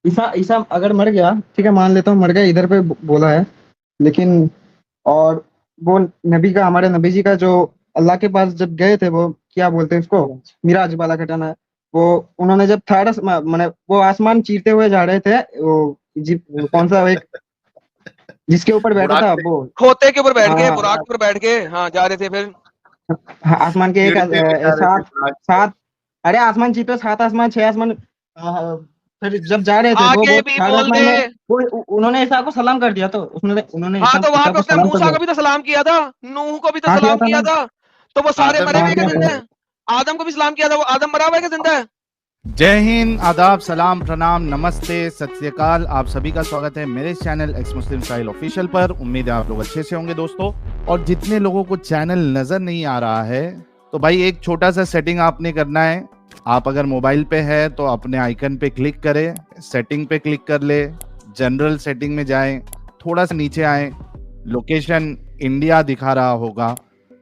ईसा ईसा अगर मर गया, ठीक है, मान लेता हूँ मर गया, इधर पे बोला है, लेकिन और वो नबी का, हमारे नबी जी का जो अल्लाह के पास जब गए थे, वो क्या बोलते हैं उसको, मिराज वाला घटना है। वो उन्होंने जब थर्ड मैंने वो आसमान चीरते हुए जा रहे थे, वो कौन सा एक जिसके ऊपर बैठा बुराक था से वो। खोते के ऊपर बैठ हाँ के, हाँ बुराक पर बैठ के, हाँ जा रहे थे फिर। हाँ, आसमान के एक सीढ़ी पे जा रहे थे सात बुराक से। सात, अरे आसमान जीते, सात आसमान, छह आसमान। हाँ, फिर जब जा रहे थे वो आगे भी थर्ड बोल आसमान दे। में, वो उन्होंने ईसा को सलाम कर दिया, तो उन्होंने हाँ, तो वहां ईसा पे को उसने सलाम कर मूसा दिया। को भी तो सलाम किया था, नूह को भी तो हाँ किया सलाम था किया ना। था। तो वो सारे आदम मरे ने हाँ हुए भी क्या किया किया जिंदा था। है? था। आदम को भी सलाम किया था, वो आदम मरा हुआ है क्या जिंदा है? जय हिंद, आदाब, सलाम, प्रणाम, नमस्ते, सत श्री अकाल। आप सभी का स्वागत है मेरे चैनल एक्स मुस्लिम स्टाइल ऑफिशियल पर। उम्मीद है आप लोग अच्छे से होंगे दोस्तों। और जितने लोगों को चैनल नजर नहीं आ रहा है, तो भाई एक छोटा सा सेटिंग आपने करना है। आप अगर मोबाइल पे है तो अपने आइकन पे क्लिक करें, सेटिंग पे क्लिक कर ले, जनरल सेटिंग में जाएं, थोड़ा सा नीचे आए, लोकेशन इंडिया दिखा रहा होगा,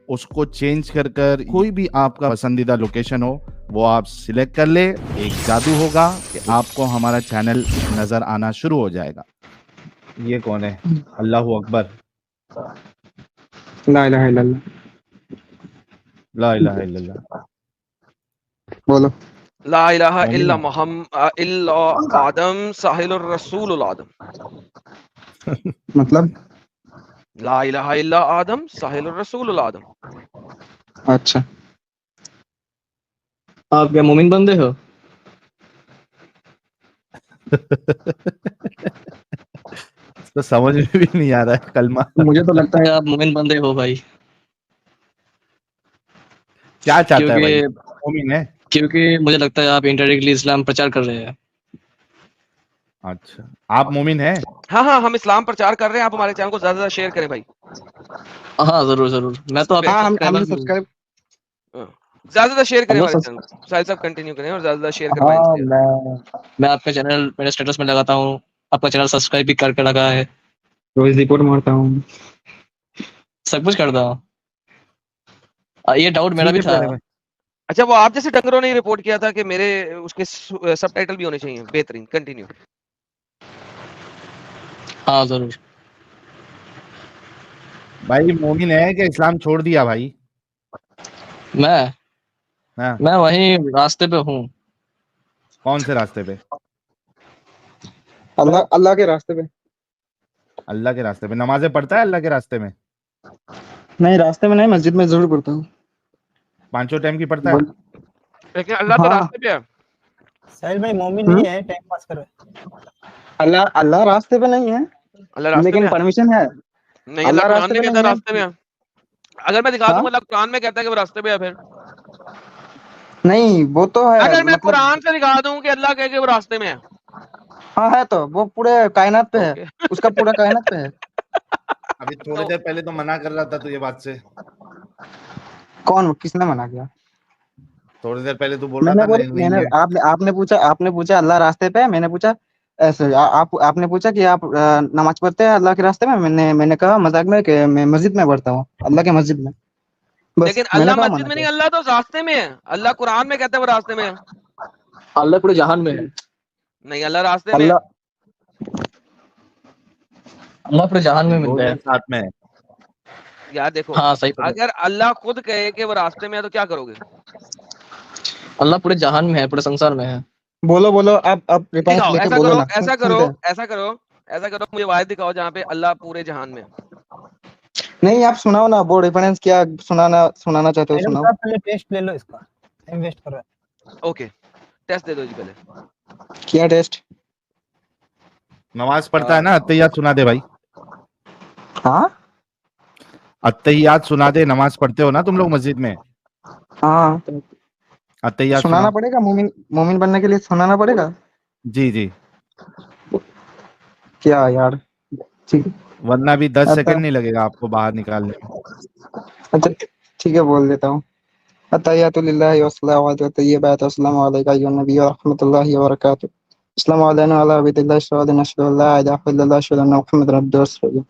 उसको चेंज कर कर कोई भी आपका पसंदीदा लोकेशन हो वो आप सिलेक्ट कर ले। एक जादू होगा कि आपको हमारा चैनल नजर आना शुरू हो जाएगा। ये कौन है? अल्लाह अकबर, ला इलाहा इल्लल्लाह। ला इलाहा इल्लल्लाह। बोलो। ला इलाहा मोमिन इल्ला है। मोहम्मद इल्ला आदम साहिलुर रसूलुल आदम। मतलब ला इलाहा इल्ला आदम साहिलुर रसूलुल आदम। अच्छा, आप क्या मोमिन बंदे हो? इसको समझ में भी नहीं आ रहा है कलमा। मुझे तो लगता है आप मोमिन बंदे हो भाई। क्या चाहता है भाई? क्योंकि मोमिन है। क्योंकि मुझे लगता है आप इनडायरेक्टली इस्लाम प्रचार कर रहे हैं। अच्छा, आप मोमिन है? हाँ हाँ, हम इस्लाम प्रचार कर रहे हैं। आप हमारे चैनल को ज्यादा से ज्यादा शेयर करें भाई। हाँ जरूर जरूर, मैं तो पे आपका हाँ सब्सक्राइबर हमने भी हूँ। सब्सक्राइब। हाँ, ज्यादा से ज्यादा शेयर करें हम लोग हमारे चैनल को। साहिल साहब कंटिन्यू करें और ज्यादा से ज्यादा शेयर करवाएं हाँ, इसलिए। मैं आपका चैनल मेरे स्टेटस में लगाता हूँ। आपका चैनल सब्सक्राइब भी करके लगा है। रोज रिपोर्ट मारता हूँ। सब कुछ करता हूँ। ये डाउट मेरा ठीक भी है था। प्यारे भाई। अच्छा, वो आप जैसे डंगरों ने रिपोर्ट किया था कि मेरे उसके सबटाइटल भी होने चाहिए। बेहतरीन, कंटिन्यू। हाँ जरूर। भाई मोमिन है कि इस्लाम छोड़ दिया भाई? मैं हाँ। मैं वहीं रास्ते पे हूँ। कौन से रास्ते पे? अल्लाह अल्लाह के रास्ते पे। अल्लाह के रास्ते पे नमाजें पढ़ता है? अल्लाह के रास्ते में नहीं, रास्ते में नहीं, मस्जिद में जरूर पढ़ता हूँ। पांचों टाइम की पढ़ता है? बोल। लेकिन अल्लाह तो हाँ। रास्ते पे है। साहिल भाई मोमिन हम्म? नहीं है, टाइम पास कर रहा है। अल्लाह अल्लाह रास्ते पे नहीं है, अल्लाह रास्ते में लेकिन है? परमिशन है। नहीं, अल्लाह अल्लाह कुरान रास्ते में पे कहता है नहीं है। रास्ते में है। अगर मैं दिखा हाँ, दूंगा, अल्लाह कुरान में कहता है कि वो रास्ते पे है, फिर नहीं वो तो है, अगर मैं मतलब कुरान से दिखा दूं कि अल्लाह कहे कि वो रास्ते में है। हाँ है, तो वो पूरे कायनात पे है, ओके। उसका पूरा कायनात पे है। अभी थोड़ी तो देर पहले तो मना कर रहा था तू ये बात से। कौन, किसने मना किया? थोड़ी देर पहले तू बोल रहा था नहीं नहीं मैंने ये। आपने पूछा अल्लाह रास्ते पे है, मैंने पूछा ऐसे आपने पूछा कि आप नमाज पढ़ते हैं अल्लाह के रास्ते में, मैंने कहा मजाक में कि मैं मस्जिद में पढ़ता हूँ, अल्लाह के मस्जिद में। बस लेकिन मैंने अल्लाह कहा मस्जिद मना में नहीं, किया। अल्लाह तो रास्ते में है। अल्लाह कुरान में कहता है वो रास्ते में है। अल्लाह पूरे जहान में है। नहीं, अल्लाह रास्ते में है। अल्लाह अल्लाह पूरे जहान में मिल दोनों रहा ही है। साथ में है। यार देखो, हाँ सही पकड़ा। अगर अल्लाह खुद कहे कि वो रास्ते में है तो क्या करोगे? अल्लाह पूरे जहान में है, पूरे संसार में है। बोलो बोलो, आप रेफरेंस दिखाओ, लेके ऐसा बोलो करो, ना, ऐसा करो, सुनते हैं। ऐसा करो, ऐसा करो, मुझे वायद दिखाओ जहाँ पे अल्लाह पूरे जहान में है। नहीं, आप सुनाओ ना, वो रेफरेंस क्या सुनाना चाहते हो, मैडम सुनाओ। साहब पहले टेस्ट ले लो इसका, टाइम वेस्ट कर रहा है। ओके, टेस्ट दे दो जी पहले। क्या टेस्ट? नमाज पढ़ता है ना? अत्तहियात सुना दे भाई। हाँ अत्तहियात सुना दे। नमाज पढ़ते हो ना तुम लोग मस्जिद में? हाँ, अत्तहियात सुनाना सुनाओ। पड़ेगा, मोमिन मोमिन बनने के लिए सुनाना पड़ेगा। जी जी। क्या यार, ठीक है। वरना भी 10 अच्छा सेकंड नहीं लगेगा आपको बाहर निकालने में। अच्छा, ठीक है, बोल देता हूँ। अत्तहियातु लिल्लाहि वस्सलावातु वत्तय्यिबातु अस्सलामु अलैका अय्युहन नबिय्यु व रहमतुल्लाहि व बरकातुहू। अस्सलामु अलैना व अला अबिदिल्लाहि शहादतु नशहदु अन ला इलाहा इल्लल्लाह व अशहदु अन्ना मुहम्मदन अब्दुहु व रसूलुहू।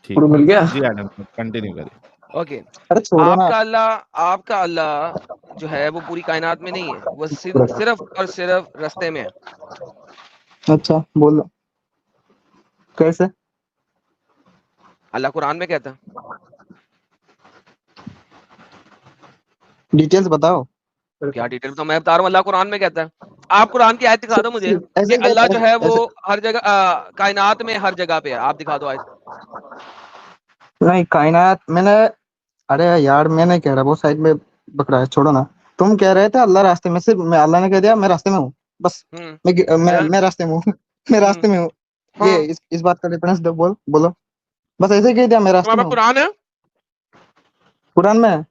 ठीक पूरा है मिल गया। जी एडम, कंटिन्यू करिए। ओके। अरे छोड़ो ना। आपका अल्लाह जो है वो पूरी कायनात में नहीं है, वो सिर्फ और सिर्फ रास्ते में है। अच्छा बोलो कैसे? अल्लाह कुरान में कहता है। डिटेल्स बताओ। क्या डिटेल तो मैं बता रहा हूँ, अल्लाह कुरान में कहता है। आप कुरान की आयत दिखा दो मुझे ऐसे कि अल्लाह जो है वो ऐसे हर जगह कायनात में हर जगह पे है। आप दिखा दो आयत। नहीं कायनात मैंने, अरे यार मैं नहीं कह रहा, वो साइड में पकड़ा है, छोड़ो ना। तुम कह रहे थे अल्लाह रास्ते में, सिर्फ मैं अल्लाह ने कह दिया मैं रास्ते में हूँ बस। हम्म मैं रास्ते में हूँ मैं हम्म, रास्ते में हूँ। ये हाँ इस बात का रेफरेंस दो, बोलो बस ऐसे ही कह दिया मैं रास्ते तुम्हारा में हूँ। कुरान है। कुरान में है?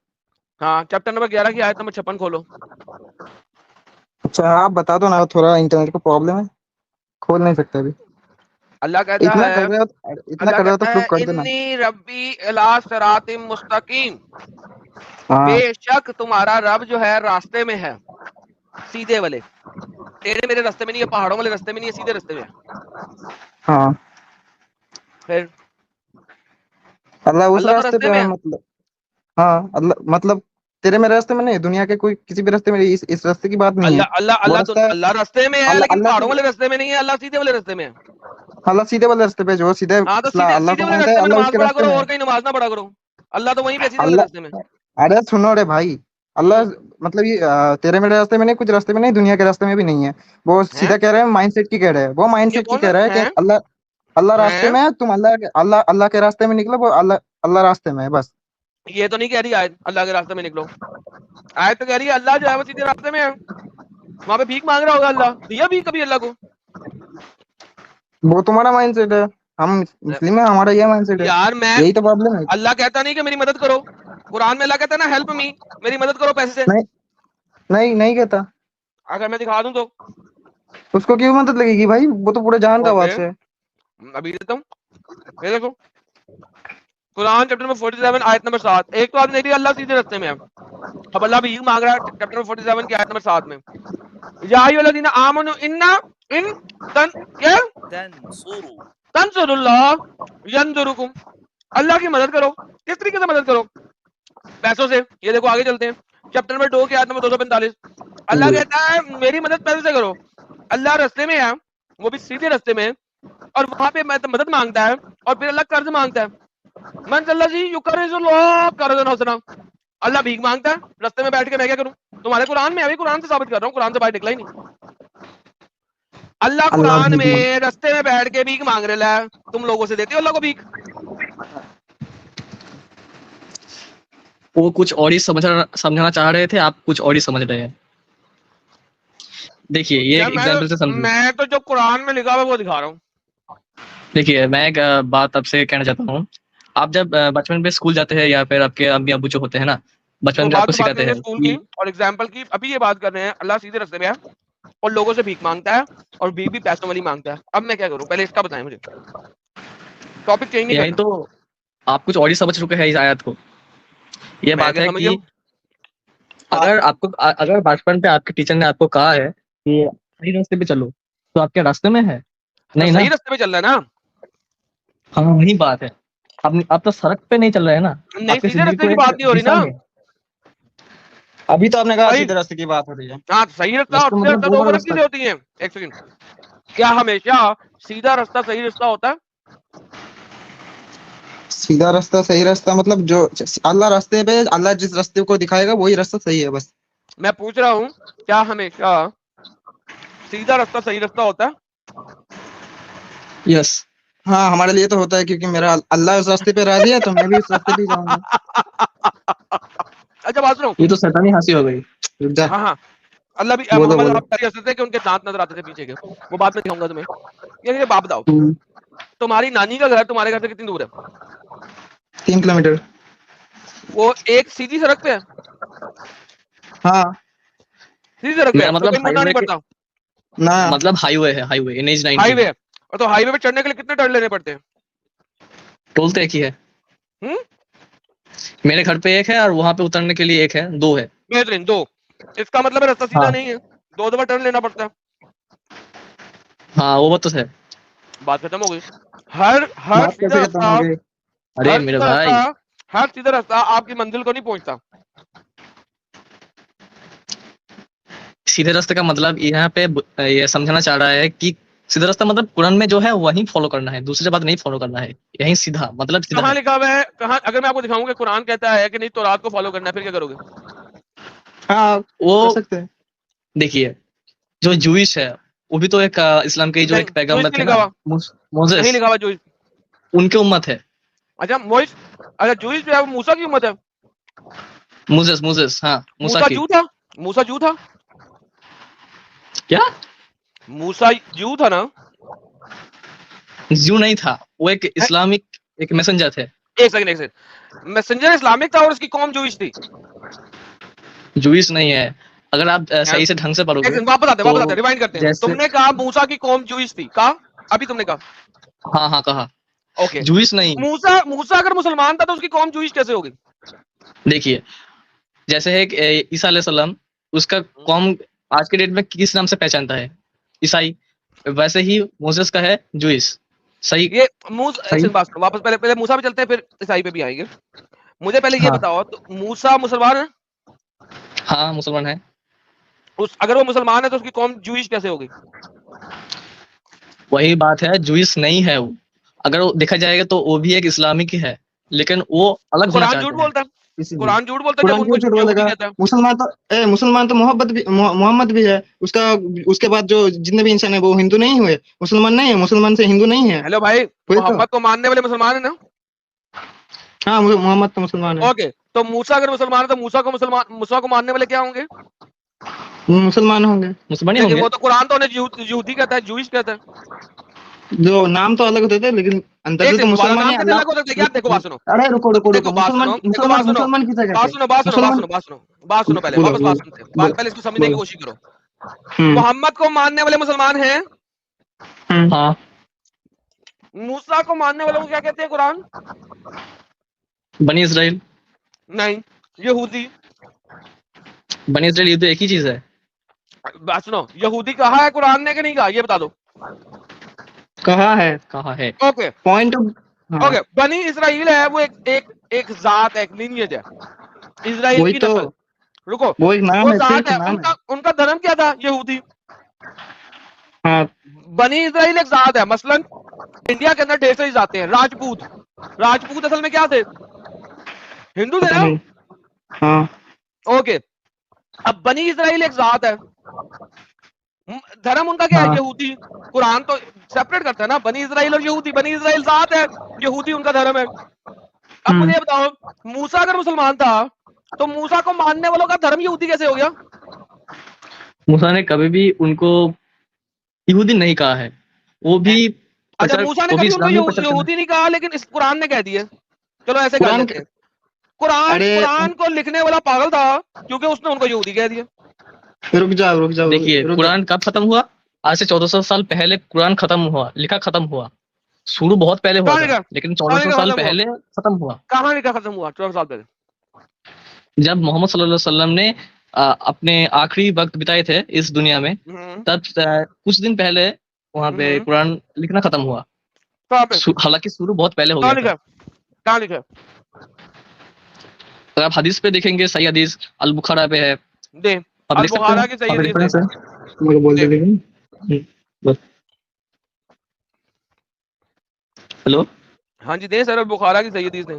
हाँ चैप्टर नंबर 11 की आयत नंबर 56 खोलो। अच्छा आप बता दो ना, थोड़ा इंटरनेट का प्रॉब्लम है, खोल नहीं सकते अभी। अल्लाह कहता है, इतना कर रहे हो तो प्रूफ कर देना। इन्नी रब्बी इला सिरातिम मुस्तकीम, हाँ बेशक तुम्हारा रब जो है रास्ते में है, सीधे वाले। टेढ़े मेरे रास्ते में नहीं है, पहाड़ों वाले रास्ते में नहीं है, सीधे रास्ते में है। हाँ फिर अल्लाह उस अल्लाह तो रास्ते रास्ते पे में है है। मतलब। हाँ अल्लाह मतलब तेरे मेरे रास्ते में नहीं, दुनिया के कोई किसी भी रास्ते में, इस रास्ते की बात नहीं है। अल्लाह अल्लाह वो अल्लाह रास्ता अल्लाह रास्ते में है, अल्लाह लेकिन अल्लाह पहाड़ों सीधे, वाले रास्ते में नहीं है। अल्लाह सीधे वाले रास्ते में है। अल्लाह सीधे वाले रास्ते पे, जो सीधे हाँ तो सीधे अल्लाह सीधे को वाले मानता है, रास्ते में अल्लाह नमाज उसके पढ़ा रास्ते करो, में और है। कहीं नमाज ना पढ़ा करो। अल्लाह तो वहीं पे सीधे वाले रास्ते में। अल्लाह, अरे सुनो रे भाई, अल्लाह हम्म, मतलब ये तेरे मेरे रास्ते में नहीं, कुछ रास्ते में नहीं, दुनिया के रास्ते में भी नहीं है। वो हैं? सीधा कह रहे हैं, माइंडसेट की कह रहे हैं, वो ये माइंडसेट की कौन कह रहा है कि है? अल्लाह, अल्लाह रास्ते हैं? में है, तुम अल्लाह अल्लाह के रास्ते में निकलो, वो अल्लाह अल्लाह रास्ते में है बस। ये तो नहीं कह रही आयत अल्लाह के रास्ते में निकलो। आयत तो कह रही है अल्लाह जो है वो सीधे रास्ते में है। वहां पे भीख मांग रहा होगा, अल्लाह दिया भी कभी अल्लाह को? वो तुम्हारा माइंडसेट है, हम मुस्लिम है, हमारा ये माइंडसेट है, यार मैं, यही तो प्रॉब्लम है। अल्लाह कहता नहीं कि मेरी मदद करो। कुरान में अल्लाह कहता है ना, हेल्प मी, मेरी मदद करो पैसे से। नहीं नहीं नहीं कहता। अगर मैं दिखा दूं तो? उसको क्यों मदद लगेगी भाई, वो तो पूरे जहान का ओके, वास है। अभी देता हूँ। ये देखो कुरान चैप्टर नंबर 47 आयत नंबर 7। एक तो आपने अल्लाह सीधे रास्ते में है, अब अल्लाह भीख मांग रहा है चैप्टर नंबर 47 की आयत नंबर 7 में। या अय्युहल्लज़ीना आमनू इन्ना इन तन क्या तंसुरुल्लाह यंसुरुकुम, अल्लाह की मदद करो। किस तरीके से मदद करो? पैसों से। ये देखो आगे चलते हैं, चैप्टर नंबर 2 की आयत नंबर 245। अल्लाह कहता है मेरी मदद पैसे से करो। अल्लाह रास्ते में है, वो भी सीधे रास्ते में, और वहां पे मदद मांगता है, और फिर अल्लाह कर्ज मांगता है। मन अल्लाजी युकरिजुल्लाह कर्जन हसना, अल्लाह भीख मांगता है रास्ते में बैठ के। मैं क्या करूं? तुम्हारे कुरान में, अभी कुरान से साबित कर रहा हूं, कुरान से बाहर निकला ही नहीं। अल्लाह अल्लाह कुरान भीख मांग, में रास्ते में बैठ के भीख मांग रहा है। तुम लोगों से देते हो अल्लाह को भीख? वो कुछ और ही समझाना चाह रहे थे, आप कुछ और ही समझ रहे हैं। देखिए ये यार एक एग्जाम्पल से समझिए। मैं तो जो कुरान में लिखा हुआ है वो दिखा रहा हूँ। देखिए मैं एक बात आपसे कहना चाहता हूँ। आप जब बचपन में स्कूल जाते हैं, या फिर आपके अम्मी अब्बू जो होते हैं ना, बचपन वो में आपको बात सिखाते करेंगे हैं स्कूल की कि और एग्जाम्पल की। अभी ये बात कर रहे हैं अल्लाह सीधे रास्ते में है और लोगों से भीख मांगता है, और भीख भी पैसों वाली मांगता है। अब मैं क्या करूं? पहले इसका बताएं मुझे, टॉपिक चेंज नहीं यही करना। तो आप कुछ और ही समझ चुके हैं इस आयत को। ये मैं बात क्या है समझ कि गया? अगर बचपन पे आपके टीचर ने आपको कहा है कि सही रास्ते पे चलो, तो आपके रास्ते में है? तो नहीं सही ना। रास्ते पे चल रहा है ना? हाँ वही बात है। आप तो सड़क पे नहीं चल रहे हैं ना, नहीं, आपकी सीधे जिंदगी रास्ते तो की एक बात नहीं हो रही दिशा ना। में है। अभी तो आपने कहा सही, सीधे रास्ते की बात हो रही है। हाँ सही रास्ता और रास्ता सीधा मतलब रास्ता वो दो वाला अलग रास्ता। चीजें होती हैं। एक सेकंड, क्या हमेशा सीधा रास्ता सही रास्ता होता है? सीधा रास्ता सही रास्ता मतलब जो अल्लाह रास्ते पे, अल्लाह जिस रास्ते को दिखाएगा वही रास्ता सही है बस। मैं पूछ रहा हूँ, क्या हमेशा सीधा रास्ता सही रास्ता होता है? यस। हाँ हमारे लिए तो होता है, क्योंकि मेरा अल्लाह उस रास्ते पे राजी है तो मैं भी उस रास्ते पे ही जाऊंगा। अच्छा बात सुनो। ये तो शैतानी हंसी हो गई। रुक जा, हाँ हाँ, अल्लाह भी बोलो मोहम्मद बोलो। आप कह सकते थे कि उनके दांत नजर आते थे पीछे के, वो बात मैं दिखाऊंगा तुम्हें। ये बाप बताओ, हम्म, तुम्हारी नानी का घर तुम्हारे घर से कितनी दूर है? 3 किलोमीटर। वो एक सीधी सड़क पे है? हाँ सीधी सड़क पे है मेरा तो मतलब कोई मुड़ना हाईवे नहीं के, पड़ता? ना, मतलब हाईवे है, हाईवे NH-19। हाईवे है, और तो हाईवे पे चढ़ने के लिए कितने टर्न लेने पड़ते हैं? टोल तो एक ही है। हम्म, मेरे घर पे एक है, और वहां पे उतरने के लिए एक है, 2 है। बेहतरीन, दो। इसका मतलब है रास्ता सीधा हाँ नहीं है, दो दफा टर्न लेना पड़ता है। हाँ वो बात तो है। बात खत्म हो गई। हर हर बात सीधा कैसे खत्म रास्ता, हो गई? अरे हर मेरे सीधा रास्ता, भाई, हर सीधा रास्ता आपकी मंजिल को नहीं पहुंचता। सीधे रास्ते का मतलब यहाँ पे ये समझाना चाह रहा है कि सीधा रास्ता मतलब कुरान में जो है वही फॉलो करना है, दूसरी बात नहीं फॉलो करना है, यही सीधा मतलब सीधा कहाँ है। लिखा हुआ है? कहाँ? अगर मैं आपको दिखाऊंगा कुरान कहता है कि नहीं तौरात को फॉलो करना है, फिर क्या करोगे? हाँ कर वो सकते हैं। देखिए, जो जूइश है वो भी तो एक इस्लाम के ही जो नहीं, एक जूइश पैगंबर नहीं थे लिखा ना, हुआ, नहीं मोजेस, लिखा हुआ जूइश। उनके उम्मत है। अच्छा मोइस, अच्छा जूइश जो है वो मूसा की उम्मत है। मोजेस मोजेस हाँ, मूसा मूसा की। जू था, मूसा जू था, क्या? मूसा जू था ना? जू नहीं था, वो एक है? इस्लामिक एक मैसेंजर थे। एक सेकंड, एक सेकंड। मैसेंजर इस्लामिक था और उसकी कौम जूइश थी। जूइश नहीं है, अगर आप हैं? सही से ढंग से एक पढ़ोगे सेकंड, वापस तो आते हैं, रिवाइंड करते हैं। जैसे, तुमने कहा मूसा की कौम जूइश थी, कहा अभी तुमने कहा। हाँ हाँ कहा, ओके, जूइश नहीं। मूसा मूसा अगर मुसलमान था तो उसकी कौम जूइश कैसे होगी? देखिए, जैसे है कि ईसा अलैहिस्सलाम, उसका कौम आज के डेट में किस नाम से पहचानता है? ईसाई। वैसे ही मोसेस का है जूइश। सही। ये मूसा, एक सही। सेकंड बात करो, वापस पहले पहले मूसा पे चलते हैं, फिर ईसाई पे भी आएंगे। मुझे पहले ये हाँ बताओ, तो मूसा मुसलमान है? हाँ मुसलमान है। उस अगर वो मुसलमान है तो उसकी कौम जूइश कैसे होगी? वही बात है, जूइश नहीं है वो। अगर वो देखा जाएगा तो वो भी एक इस्लामिक ही है, लेकिन वो अलग होना कुरान झूठ चाहते हैं। बोलता है, इसीलिए कुरान झूठ बोलता है जब कुरान उनको क्यों झूठ यहूदी बोलेगा? कहता है। मुसलमान तो मोहम्मद भी है उसका। उसके बाद जो जितने भी इंसान है वो हिंदू नहीं हुए, मुसलमान नहीं है, मुसलमान से हिंदू नहीं है। हेलो भाई, वही तो। मोहम्मद को मानने वाले मुसलमान है ना? हाँ मोहम्मद तो मुसलमान है। ओके, तो मूसा अगर मुसलमान है तो मूसा को मानने वाले क्या होंगे? मुसलमान होंगे। मुसलमान ही लेकिन होंगे। वो तो कुरान तो उन्हें यहूदी कहता है, जूइश कहता है। जो नाम तो अलग होते थे लेकिन अंदर एक से तो सेकंड, दोबारा मुसलमान नाम है। कैसे अल्लाह अलग हो सकते हैं यार? देखो बात सुनो, अरे रुको रुको रुको, देखो बात मुसलमान सुनो, देखो मुसलमान बात सुनो, मुसलमान किसे कहते बात हैं? सुनो, बात सुनो, बात मुसलमान। सुनो, बात सुनो, बात सुनो, पहले बोलो वापस बोलो बात सुनते हैं, बोलो पहले इसको समझने की बोलो। कोशिश करो। हम्म मोहम्मद को मानने वाले मुसलमान हैं, हाँ, मूसा को मानने वालों को क्या कहते हैं कुरान? बनी इसराइल। नहीं, यहूदी। बनी इसराइल ये तो एक ही चीज है। बात सुनो, यहूदी कहा है कुरान ने कि नहीं कहा, ये बता दो। कहा है। कहाँ है? Okay, point. हाँ ओके, बनी इसराइल है वो एक जात है, एक लिनियज है, इसराइल वही की तो। नस्ल। रुको, वो एक नाम वो है, जात सिर्फ है, नाम है। उनका उनका धर्म क्या था? यहूदी। हाँ बनी इसराइल एक जात है। मसलन इंडिया के अंदर ढेर सारी जातें हैं। राजपूत, राजपूत असल में क्या थे? हिंदू थे पता ना? नहीं। हाँ ओके, अब बनी इसराइल एक जात है, धर्म उनका क्या है? हाँ यहूदी। कुरान तो सेपरेट करता है ना बनी इसराइल और यहूदी। बनी इसराइल जात है, यहूदी उनका धर्म है। अब मुझे ये बताओ, मूसा अगर मुसलमान था तो मूसा को मानने वालों का धर्म यहूदी कैसे हो गया? मूसा ने कभी भी उनको यहूदी नहीं कहा है, वो भी अच्छा, प्रचार, मूसा ने वो भी कभी उनको इस्लाम में प्रचार करना। यहूदी नहीं कहा, लेकिन इस कुरान ने कह दिया। चलो ऐसे कर कुरान। लेते हैं, कुरान अरे कुरान को लिखने वाला पागल था क्योंकि उसने उनको यहूदी कह दिया। रुक जाओ रुक जाओ देखिए, रुक जाओ। कुरान कब खत्म हुआ? आज से 1400 साल पहले कुरान खत्म हुआ, लिखा खत्म हुआ। शुरू बहुत पहले हुआ कहाँ था, लिखा? लेकिन कहाँ 1400 लिखा साल खत्म हुआ? पहले खत्म हुआ। कहाँ लिखा खत्म हुआ 14 साल पहले? जब मोहम्मद सल्लल्लाहु अलैहि वसल्लम ने अपने आखिरी वक्त बिताए थे इस दुनिया में, हम्म, तब कुछ दिन पहले वहां पे कुरान लिखना खत्म हुआ। कहाँ पे? हालांकि शुरू बहुत पहले हो कहाँ गया था। लिखा? कहाँ लिखा? अगर आप हदीस पे देखेंगे, सही हदीस अल बुखारा पे है, दे, आप अल देख सकते बुखारा हैं, की सही आप हदीस रेफरेंस दे, है। मुझे बोल दे। दे लेकिन। बस। हेलो। हाँ जी, दे सर, अल बुखारा की सही हदीस दे।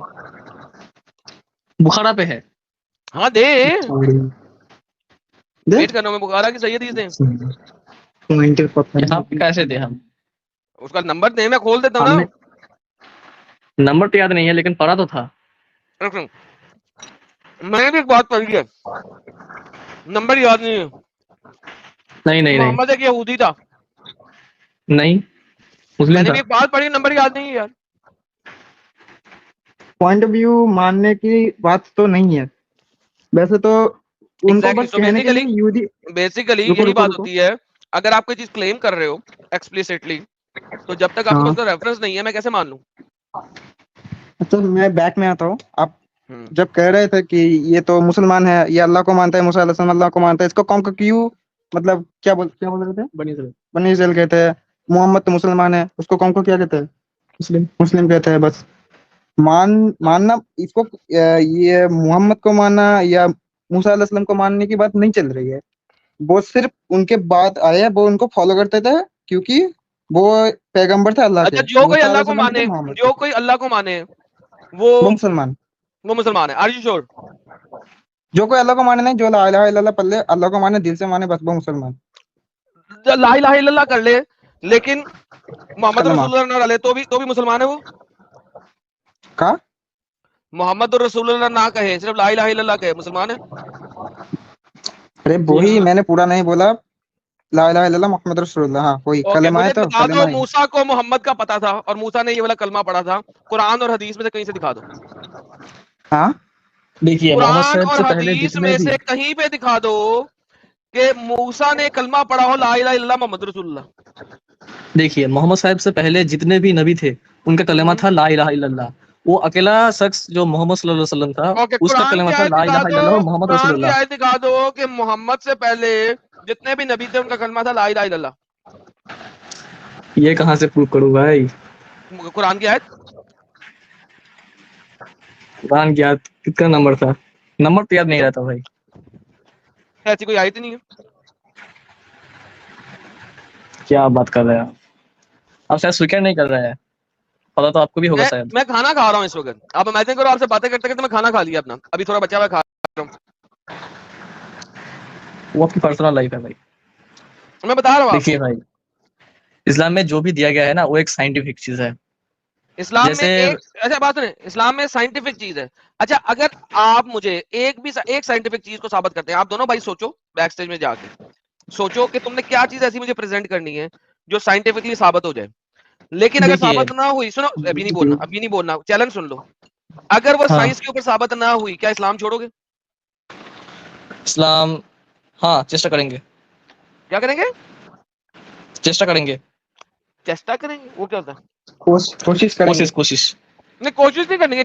बुखारा पे है। हाँ दे, दे वेट करना, मैं बुखारा की सही हदीस दे। पॉइंट पता यहाँ पे नहीं। कैसे दे हम? उसका नंबर दे, मैं खोल देता हूँ हमने ना। नंबर तो याद नहीं है, लेकिन पढ़ा तो था। रुक रुक, मैंने भी एक बात पढ़ी है, नंबर याद नहीं है। नहीं नहीं नहीं मोहम्मद एक यहूदी था। नहीं, मुस्लिम मैंने था। भी एक बात पढ़ी, नंबर याद नहीं है यार। पॉइंट ऑफ व्यू मानने की बात तो नहीं है वैसे तो। उनको एग्जैक्टली, बस सो कहने के लिए यूदी। बेसिकली रुको यही रुको बात रुको। होती है। अगर आप कोई चीज क्लेम कर रहे हो एक्सप्लिसिटली, तो जब तक आपके हाँ पास उसका रेफरेंस नहीं है, मैं कैसे मान लूं? अच्छा मैं बैक में आता हूँ। आप हम्म, जब कह रहे थे कि ये तो मुसलमान है, ये अल्लाह को मानता है, मूसा अलैहिस्सलाम अल्लाह को मानता है, इसको कौन को क्यों मतलब क्या बोल रहे थे? बनी इसराइल। बनी इस्राइल कहते हैं। मोहम्मद तो मुसलमान है, उसको कौन को क्या कहते हैं? मुस्लिम मुस्लिम कहते हैं बस। मानना इसको ये मोहम्मद को मानना या मूसा अलैहिस्सलाम को मानने की बात नहीं चल रही है। वो सिर्फ उनके बाद आए, वो उनको फॉलो करते थे क्योंकि वो पैगंबर थे अल्लाह अच्छा के, जो कोई मूसा अल्लाह को अलैहिस्सलाम माने, थे मोहम्मद। जो कोई अल्लाह को माने वो मुसलमान। वो मुसलमान है। Are you sure? जो कोई अल्लाह को माने नहीं, जो ला इलाहा इल्लल्लाह पढ़ ले, अल्लाह को माने, दिल से माने, बस वो मुसलमान। ला इलाहा इल्लल्लाह कर ले लेकिन मोहम्मद कलमा रसूलुल्लाह ना डाले तो भी मुसलमान है वो। का मोहम्मद रसूलुल्लाह ना कहे, सिर्फ ला इलाहा इल्लल्लाह कहे, मुसलमान है। अरे वही मैंने पूरा नहीं बोला, ला इलाहा इल्लल्लाह मोहम्मद रसूलुल्लाह, हाँ वही ओके, कलमा है, मुझे तो दिखा कलमा दो है। मूसा को मोहम्मद का पता था और मूसा ने ये वाला कलमा पढ़ा था, कुरान और हदीस में से कहीं से दिखा दो। हाँ देखिए मोहम्मद कुरान साहब और से पहले हदीस जितने में भी से कहीं पे दिखा दो कि मूसा ने कलमा पढ़ा हो ला इलाहा इल्लल्लाह मोहम्मद रसूलुल्लाह। देखिए मोहम्मद साहब से पहले जितने भी नबी थे उनका कलेमा था ला इलाहा इल्लल्लाह। वो अकेला शख्स जो मोहम्मद सल्लल्लाहु अलैहि वसल्लम था ओके, उसका कुरान की कलेमा था आयत ला दिखा इलाहा दो, इल्लल्लाह मोहम्मद कुरान की रसूलुल्लाह। आयत दिखा दो कि मोहम्मद से पहले जितने भी नबी थे उनका कलमा था ला इलाहा इल्लल्लाह। ये कहाँ से प्रूव करूं भाई? कुरान की आयत। कुरान की आयत कितना नंबर था? नंबर तो याद नहीं रहता भाई। ऐसी कोई आयत ही नहीं है। क्या बात कर रहे हैं आप शायद स्वीकार नहीं कर रहे हैं, पता तो आपको भी होगा शायद। मैं खाना खा रहा हूँ इस वक्त। आप इमेजिन करो, आपसे बातें करते करते मैं खाना खा लिया अपना, अभी थोड़ा बचा हुआ खा रहा हूँ। वो आपकी पर्सनल लाइफ है भाई। मैं बता रहा हूँ आपको, देखिए भाई, इस्लाम में जो भी दिया गया है ना वो एक साइंटिफिक चीज है। इस्लाम में जैसे एक अच्छा बात सुने, इस्लाम में साइंटिफिक चीज है। अच्छा, अगर आप मुझे एक साइंटिफिक चीज को साबित करते हैं, आप दोनों भाई सोचो, बैक स्टेज में जाके सोचो कि तुमने क्या चीज ऐसी मुझे प्रेजेंट करनी है जो साइंटिफिकली साबित हो जाए। लेकिन अगर देखिए, साबित ना हुई, सुनो अभी नहीं बोलना, चैलेंज सुन लो। अगर वो हाँ साइंस के ऊपर साबित ना हुई, क्या इस्लाम छोड़ोगे? इस्लाम, हाँ चेष्टा करेंगे, क्या करेंगे? चेष्टा करेंगे, चेष्टा करेंगे, वो क्या होता है? कोशिश करेंगे। कोशिश कोशिश। नहीं, कोशिश नहीं करनी है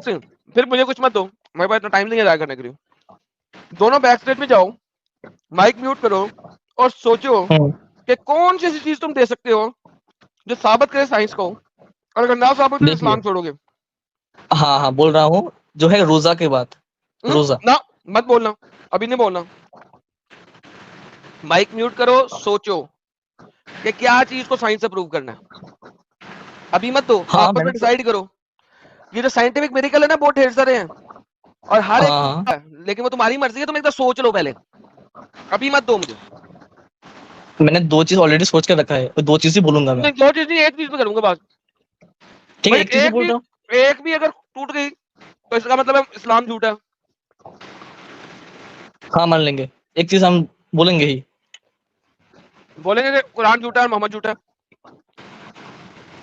फिर मुझे कुछ मत दो, मेरे पास इतना टाइम नहीं है जाया करने के लिए। दोनों बैक स्टेज में जाओ, माइक म्यूट करो और सोचो कि कौन सी ऐसी चीज तुम दे सकते हो जो साबित करे साइंस को, और अगर ना साबित हो तो देखिए, इस्लाम छोड़ोगे। हाँ हाँ बोल रहा हूँ, जो है रोजा के बाद, रोजा। ना मत बोलना, अभी नहीं बोलना। माइक म्यूट करो, सोचो कि क्या चीज को साइंस से प्रूव करना है। अभी मत दो, हाँ आपस मैंने में तो, डिसाइड करो। ये जो साइंटिफिक मेरिकल है ना, बहुत ढेर सारे हैं और हर एक हाँ है, लेकिन वो तुम्हारी मर्जी है, तुम एक बार सोच लो पहले, अभी मत दो मुझे। मैंने दो चीज ऑलरेडी सोच के रखा है, तो दो चीज ही बोलूंगा मैं। नहीं, दो चीज नहीं, एक चीज पे करूंगा बात ठीक है, भाई। एक चीज ही बोल रहा हूँ। एक भी अगर टूट गई तो इसका मतलब है इस्लाम झूठा है। हाँ मान लेंगे, एक चीज हम बोलेंगे ही। बोलेंगे कि कुरान झूठा है और मोहम्मद झूठा है।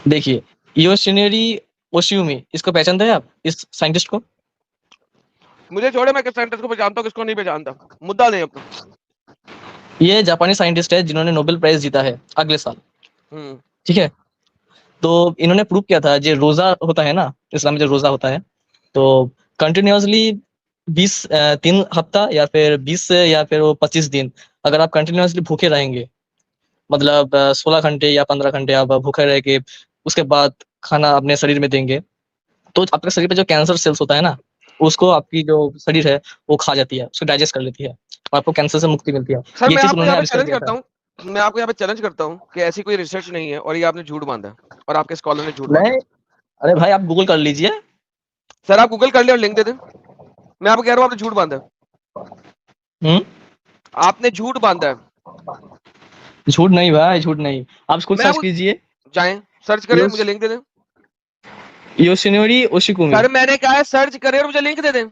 देखिए, योशिनोरी ओशियुमी, इसको पहचानते हैं आप, इस साइंटिस्ट को? मुझे छोड़े, मैं किस साइंटिस्ट को पहचानता हूँ किसको नहीं पहचानता, मुद्दा नहीं अपना। ये जापानी साइंटिस्ट है जिन्होंने नोबेल प्राइज जीता है अगले साल। ठीक है, तो इन्होंने प्रूव किया था, जो रोजा होता है ना, इस्लाम में जो रोजा होता है, तो कंटिन्यूअसली 3 हफ्ता या फिर 20 या फिर वो 25 दिन अगर आप कंटिन्यूअसली भूखे रहेंगे, मतलब 16 घंटे या 15 घंटे आप भूखे रह के उसके बाद खाना अपने शरीर में देंगे, तो आपके शरीर पे जो कैंसर सेल्स होता है ना, उसको आपकी जो शरीर है वो खा जाती है, उसको डाइजेस्ट कर लेती है और आपको कैंसर से मुक्ति मिलती है। सर ये मैं चीज आपको उन्होंने यहाँ पे आविष्कार चैलेंज किया करता था। हूँ, मैं आपको यहाँ पे चैलेंज करता हूँ कि ऐसी कोई रिसर्च नहीं है और ये आपने झूठ बांधा और आपके स्कॉलर ने झूठ बांधा। नहीं, अरे भाई आप गूगल कर लीजिए। सर आप गूगल कर ले और लिंक दे दें। मैं आपको कह रहा हूँ आपने झूठ बांधा है, आपने झूठ बांधा है। झूठ नहीं भाई, झूठ नहीं, आप खुद मैं सर्च आपको कीजिए। जाएं सर्च करें, मुझे लिंक दे दें। योशिनोरी ओशिकुमी। सर मैंने कहा है सर्च करें और मुझे लिंक दे दें।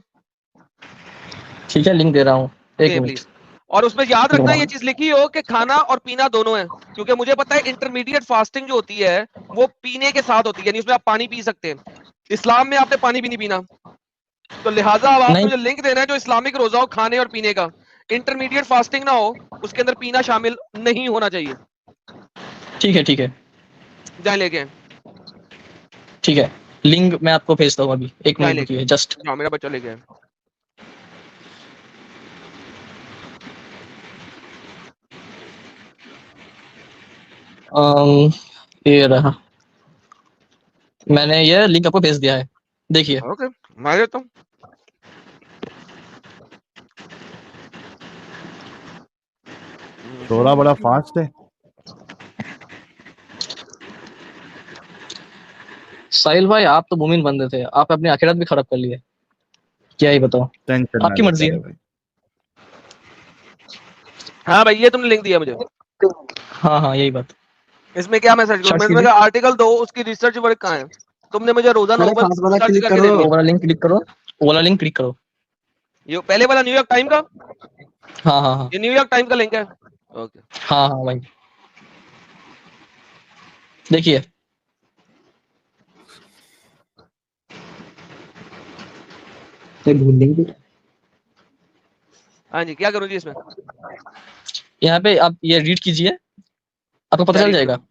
ठीक है, लिंक दे रहा हूँ, एक दे मिनट। प्लीज। और उसमें याद रखना ये चीज लिखी हो कि खाना और पीना दोनों है, क्योंकि मुझे पता है इंटरमीडिएट फास्टिंग जो होती है वो पीने के साथ होती है, यानी उसमें आप पानी पी सकते हैं। इस्लाम में आपने पानी भी नहीं पीना, तो लिहाजा अब आपने नहीं, मुझे लिंक देना है जो इस्लामिक रोजा हो खाने और पीने का, इंटरमीडिएट फास्टिंग ना हो, उसके अंदर पीना शामिल नहीं होना चाहिए। ठीक है ठीक है जाए लेके आए, ठीक है, लिंक मैं आपको भेजता हूँ अभी, एक जाए मिनट लेके रुकिए आए। जस्ट। जाओ, मेरा बच्चा लेके आए। ये रहा, मैंने ये लिंक आपको भेज दिया है, देखिए। ओके, मैं देता हूँ। छोरा बड़ा फास्ट है। साहिल भाई आप तो मोमिन बंदे थे, आप अपनी आखिरत भी खराब कर लिए, क्या ही बताओ, टेंशन आपकी ना मर्जी लेते है। रहे भाई। हाँ भाई ये तुमने लिंक दिया मुझे, हाँ हाँ यही बात। इसमें क्या मैं सर्च करूँ? सर्च मैं इसमें कीजिए, आर्टिकल 2 उसकी रिसर्च वर्क कहाँ है? तुमने मुझे रोजा अरे नोबल खास वाला सर्च क्लिक करके दे करो। दिया। वो वाला लिंक क्लिक करो, वो वाला लिंक क्लिक करो। ये पहले वाला न्यूयॉर्क टाइम का, हाँ हाँ हाँ ये न्यूयॉर्क टाइम का लिंक है। ओके हाँ हाँ भाई देखिए, हाँ जी, क्या करूँ जी इसमें? यहाँ पे आप ये रीड कीजिए, आपको पता क्या चल रीड जाएगा। करूँ?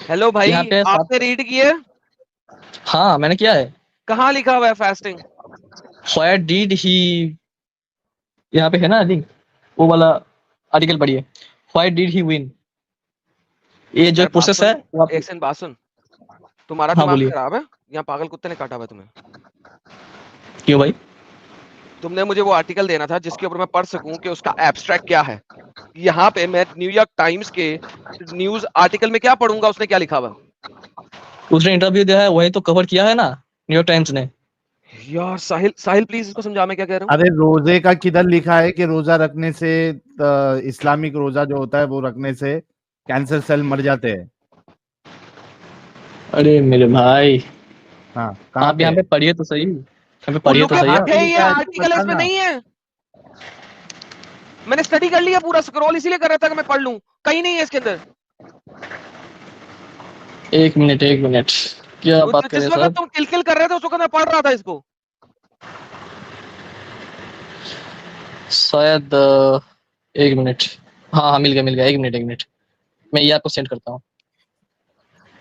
हेलो भाई, यहाँ पे आपने रीड किए? हाँ मैंने किया है। कहाँ लिखा हुआ है फास्टिंग? Where did he, यहाँ पे है ना लिंक, वो वाला आर्टिकल पढ़िए। Why did he win, ये जो यार बात प्रोसेस सुन, है वो आप। एक सेकंड बात सुन। तुम्हारा हाँ दिमाग बोलिए, खराब है, यहाँ पागल कुत्ते ने काटा हुआ है तुम्हें। क्यों भाई? तुमने मुझे वो आर्टिकल देना था जिसके ऊपर मैं पढ़ सकूं कि उसका एब्स्ट्रैक्ट क्या है। यहाँ पे मैं न्यूयॉर्क टाइम्स के न्यूज आर्टिकल में क्या पढ़ूंगा, उसने क्या लिखा हुआ? उसने इंटरव्यू दिया है, वही तो कवर किया है ना न्यूयॉर्क टाइम्स ने। यार साहिल, साहिल प्लीज इसको समझा मैं क्या कह रहा हूँ। अरे रोजे का किधर लिखा है कि रोजा रखने से इस्लामिक रोजा जो होता है वो रखने से कैंसर सेल मर जाते हैं? अरे मेरे भाई, हाँ कहाँ आप पे यहाँ है? पे पढ़िए तो सही, यहाँ पे वो पढ़िए तो लुक सही कहाँ आप। पे है, ये लिखा है तू आर्टिकल बता इसमें ना। नहीं है। मैंने स्टडी कर लिया पूरा, स्क्रॉल इसीलिए कर रहा था कि मैं पढ़ लूं, कहीं नहीं है इसके अंदर। एक मिनट एक मिनट, क्या बात कर रहे जिस हैं वक्त साहब? तुम किलकिल कर रहे थे उस वक्त मैं पढ़ रहा था इसको। शायद एक मिनट, हाँ हाँ मिल गया, एक मिनट मैं ये आपको सेंड करता हूँ।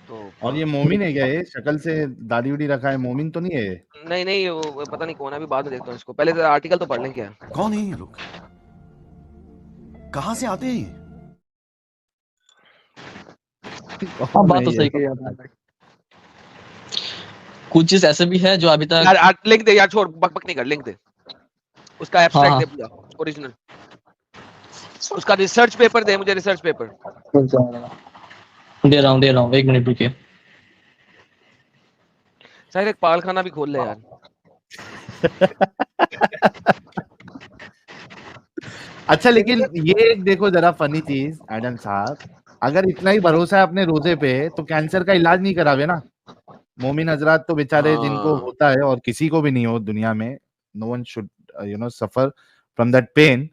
तो और ये मोमिन है क्या? ये शक्ल से दाढ़ी उड़ी रखा है, मोमिन तो नहीं है ये? नहीं नहीं, वो पता नहीं कौन है, अभी बाद में देखता हूँ इसको, पहले आर्टिकल तो पढ़ लें क्या है। कौन है ये लोग? कहां से आते हैं ये? हाँ कौन बात है तो ये? सही कही आपने, कुछ चीज ऐसे भी है जो अभी तक। यार लिंक दे यार, छोड़ बक बक नहीं कर, लिंक दे, उसका हाँ एब्स्ट्रैक्ट हाँ दे पूरा ओरिजिनल, उसका रिसर्च पेपर दे मुझे, रिसर्च पेपर। दे रहा हूँ एक मिनट रुकिए। शायद एक पागलखाना भी खोल ले यार। अच्छा लेकिन ये एक देखो जरा फनी चीज एडम साहब, अगर इतना ही भरोसा है अपने रोजे पे तो कैंसर का इलाज नहीं करावे ना? मोमिन हजरात तो बेचारे जिनको हाँ होता है और किसी को भी नहीं हो दुनिया में, no one should suffer from that pain,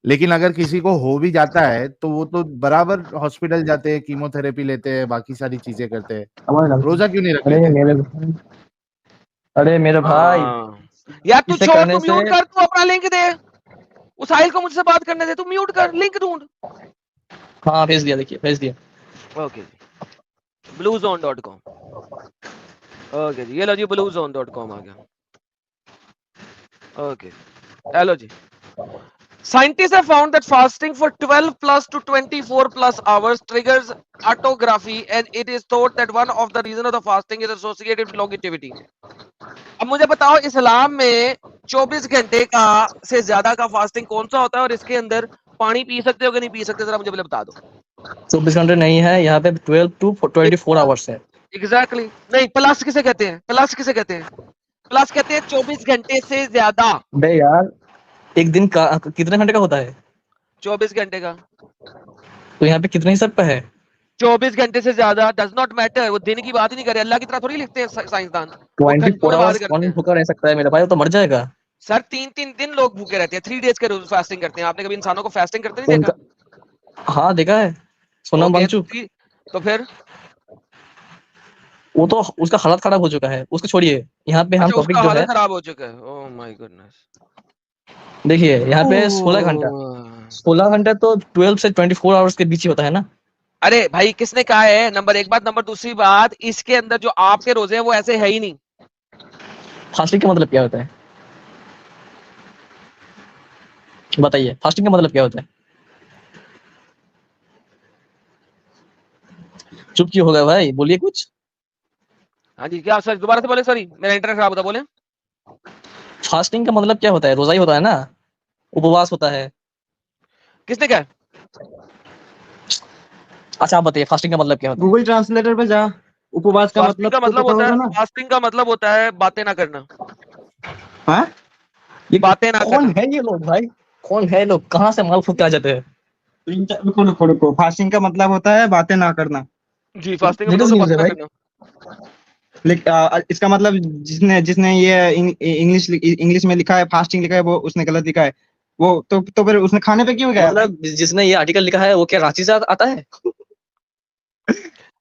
लेकिन अगर किसी को हो भी जाता है तो वो तो बराबर हॉस्पिटल जाते हैं, कीमोथेरेपी लेते हैं, बाकी सारी चीजें करते हैं। रोजा क्यों नहीं रख अरे लेते? मेरे अरे मेरे भाई, हाँ यार, तू इसे छोड़, करने तू से। म्यूट कर, तू अपना लिंक दे, उस साहिल को मुझसे बात करने दे, तू म्यूट कर, लिंक ढूंढ। हाँ भेज दिया, देखिए भेज दिया। ओके जी, bluezone.com। ओके जी, ये लो जी, bluezone.com आ गया। ओके, हेलो जी। Scientists have found that fasting for 12 plus to 24 plus hours triggers autography, and it is thought that one of the reason of the fasting is associated with longevity. अब मुझे बताओ, इस्लाम में 24 घंटे का से ज्यादा का फास्टिंग कौन सा होता है, और इसके अंदर पानी पी सकते हो कि नहीं पी सकते, जरा मुझे पहले बता दो। 24 घंटे नहीं है यहाँ पे, 12 to 24 आवर्स है। एग्जैक्टली नहीं, प्लस किसे कहते हैं, प्लस किसे कहते हैं? प्लस कहते हैं 24 घंटे से ज्यादा। बे यार, एक दिन का कितने घंटे का होता है? 24 घंटे का। तो यहाँ पे कितने हिसाब पे है? 24 घंटे से ज्यादा डज नॉट मैटर, वो दिन की बात ही नहीं करे, अल्लाह की तरह थोड़ी लिखते हैं साइंसदान, वो 24 घंटों में बात आवर्स करते कौन हैं। भूखा रह सकता है मेरे भाई, वो तो मर जाएगा। सर 3-3 दिन लोग भूखे रहते हैं, 3 डेज के रोज फास्टिंग करते हैं। आपने कभी इंसानों को फास्टिंग करते नहीं उनका, देखा? हाँ देखा है, सोनम ओके, वांगचुक। तो फिर वो तो उसका हालत खराब हो चुका है, उसको छोड़िए। यहाँ पे हम अच्छा, टॉपिक उसका जो है, हालत खराब हो चुका है। Oh my goodness. देखिए यहाँ पे 16 घंटा, 16 घंटा तो 12 से 24 आवर्स के बीच ही होता है ना। अरे भाई, किसने कहा है? नंबर एक बात, नंबर दूसरी बात, इसके अंदर जो आपके रोजे हैं वो ऐसे है ही नहीं। फास्टिंग का मतलब क्या होता है बताइए, फास्टिंग का मतलब क्या होता है? चुप क्यों हो गए भाई, बोलिए कुछ। हाँ जी, क्या सर, दोबारा से बोले, सॉरी मेरा इंटरनेट खराब होता, बोले। फास्टिंग का मतलब क्या होता है? रोजा ही होता है ना, उपवास होता है। किसने कहा? अच्छा आप बताइए फास्टिंग का मतलब क्या होता है? गूगल ट्रांसलेटर पे जा। उपवास का फास्टिंग मतलब का तो मतलब पता होता होगा है, ना? फास्टिंग का मतलब होता है बातें ना करना, हाँ, ये बातें ना कौन करना। है ये लोग भाई? कौन है लोग? कहाँ से माल फूक के आ जाते हैं? रुको रुको रुको, फास्टिंग का मतलब होता है बातें ना करना। जी, फास्टिंग का मतलब लेटेस्ट होता है न्यूज है बातें ना भाई। करना। लेकिन इसका मतलब जिसने ये इंग्लिश में लिखा है, फास्टिंग लिखा है, वो उसने गलत लिखा है। वो तो फिर उसने खाने पे क्यों गया भाई? मतलब जिसने ये आर्टिकल लिखा है वो क्या रांची से आता है?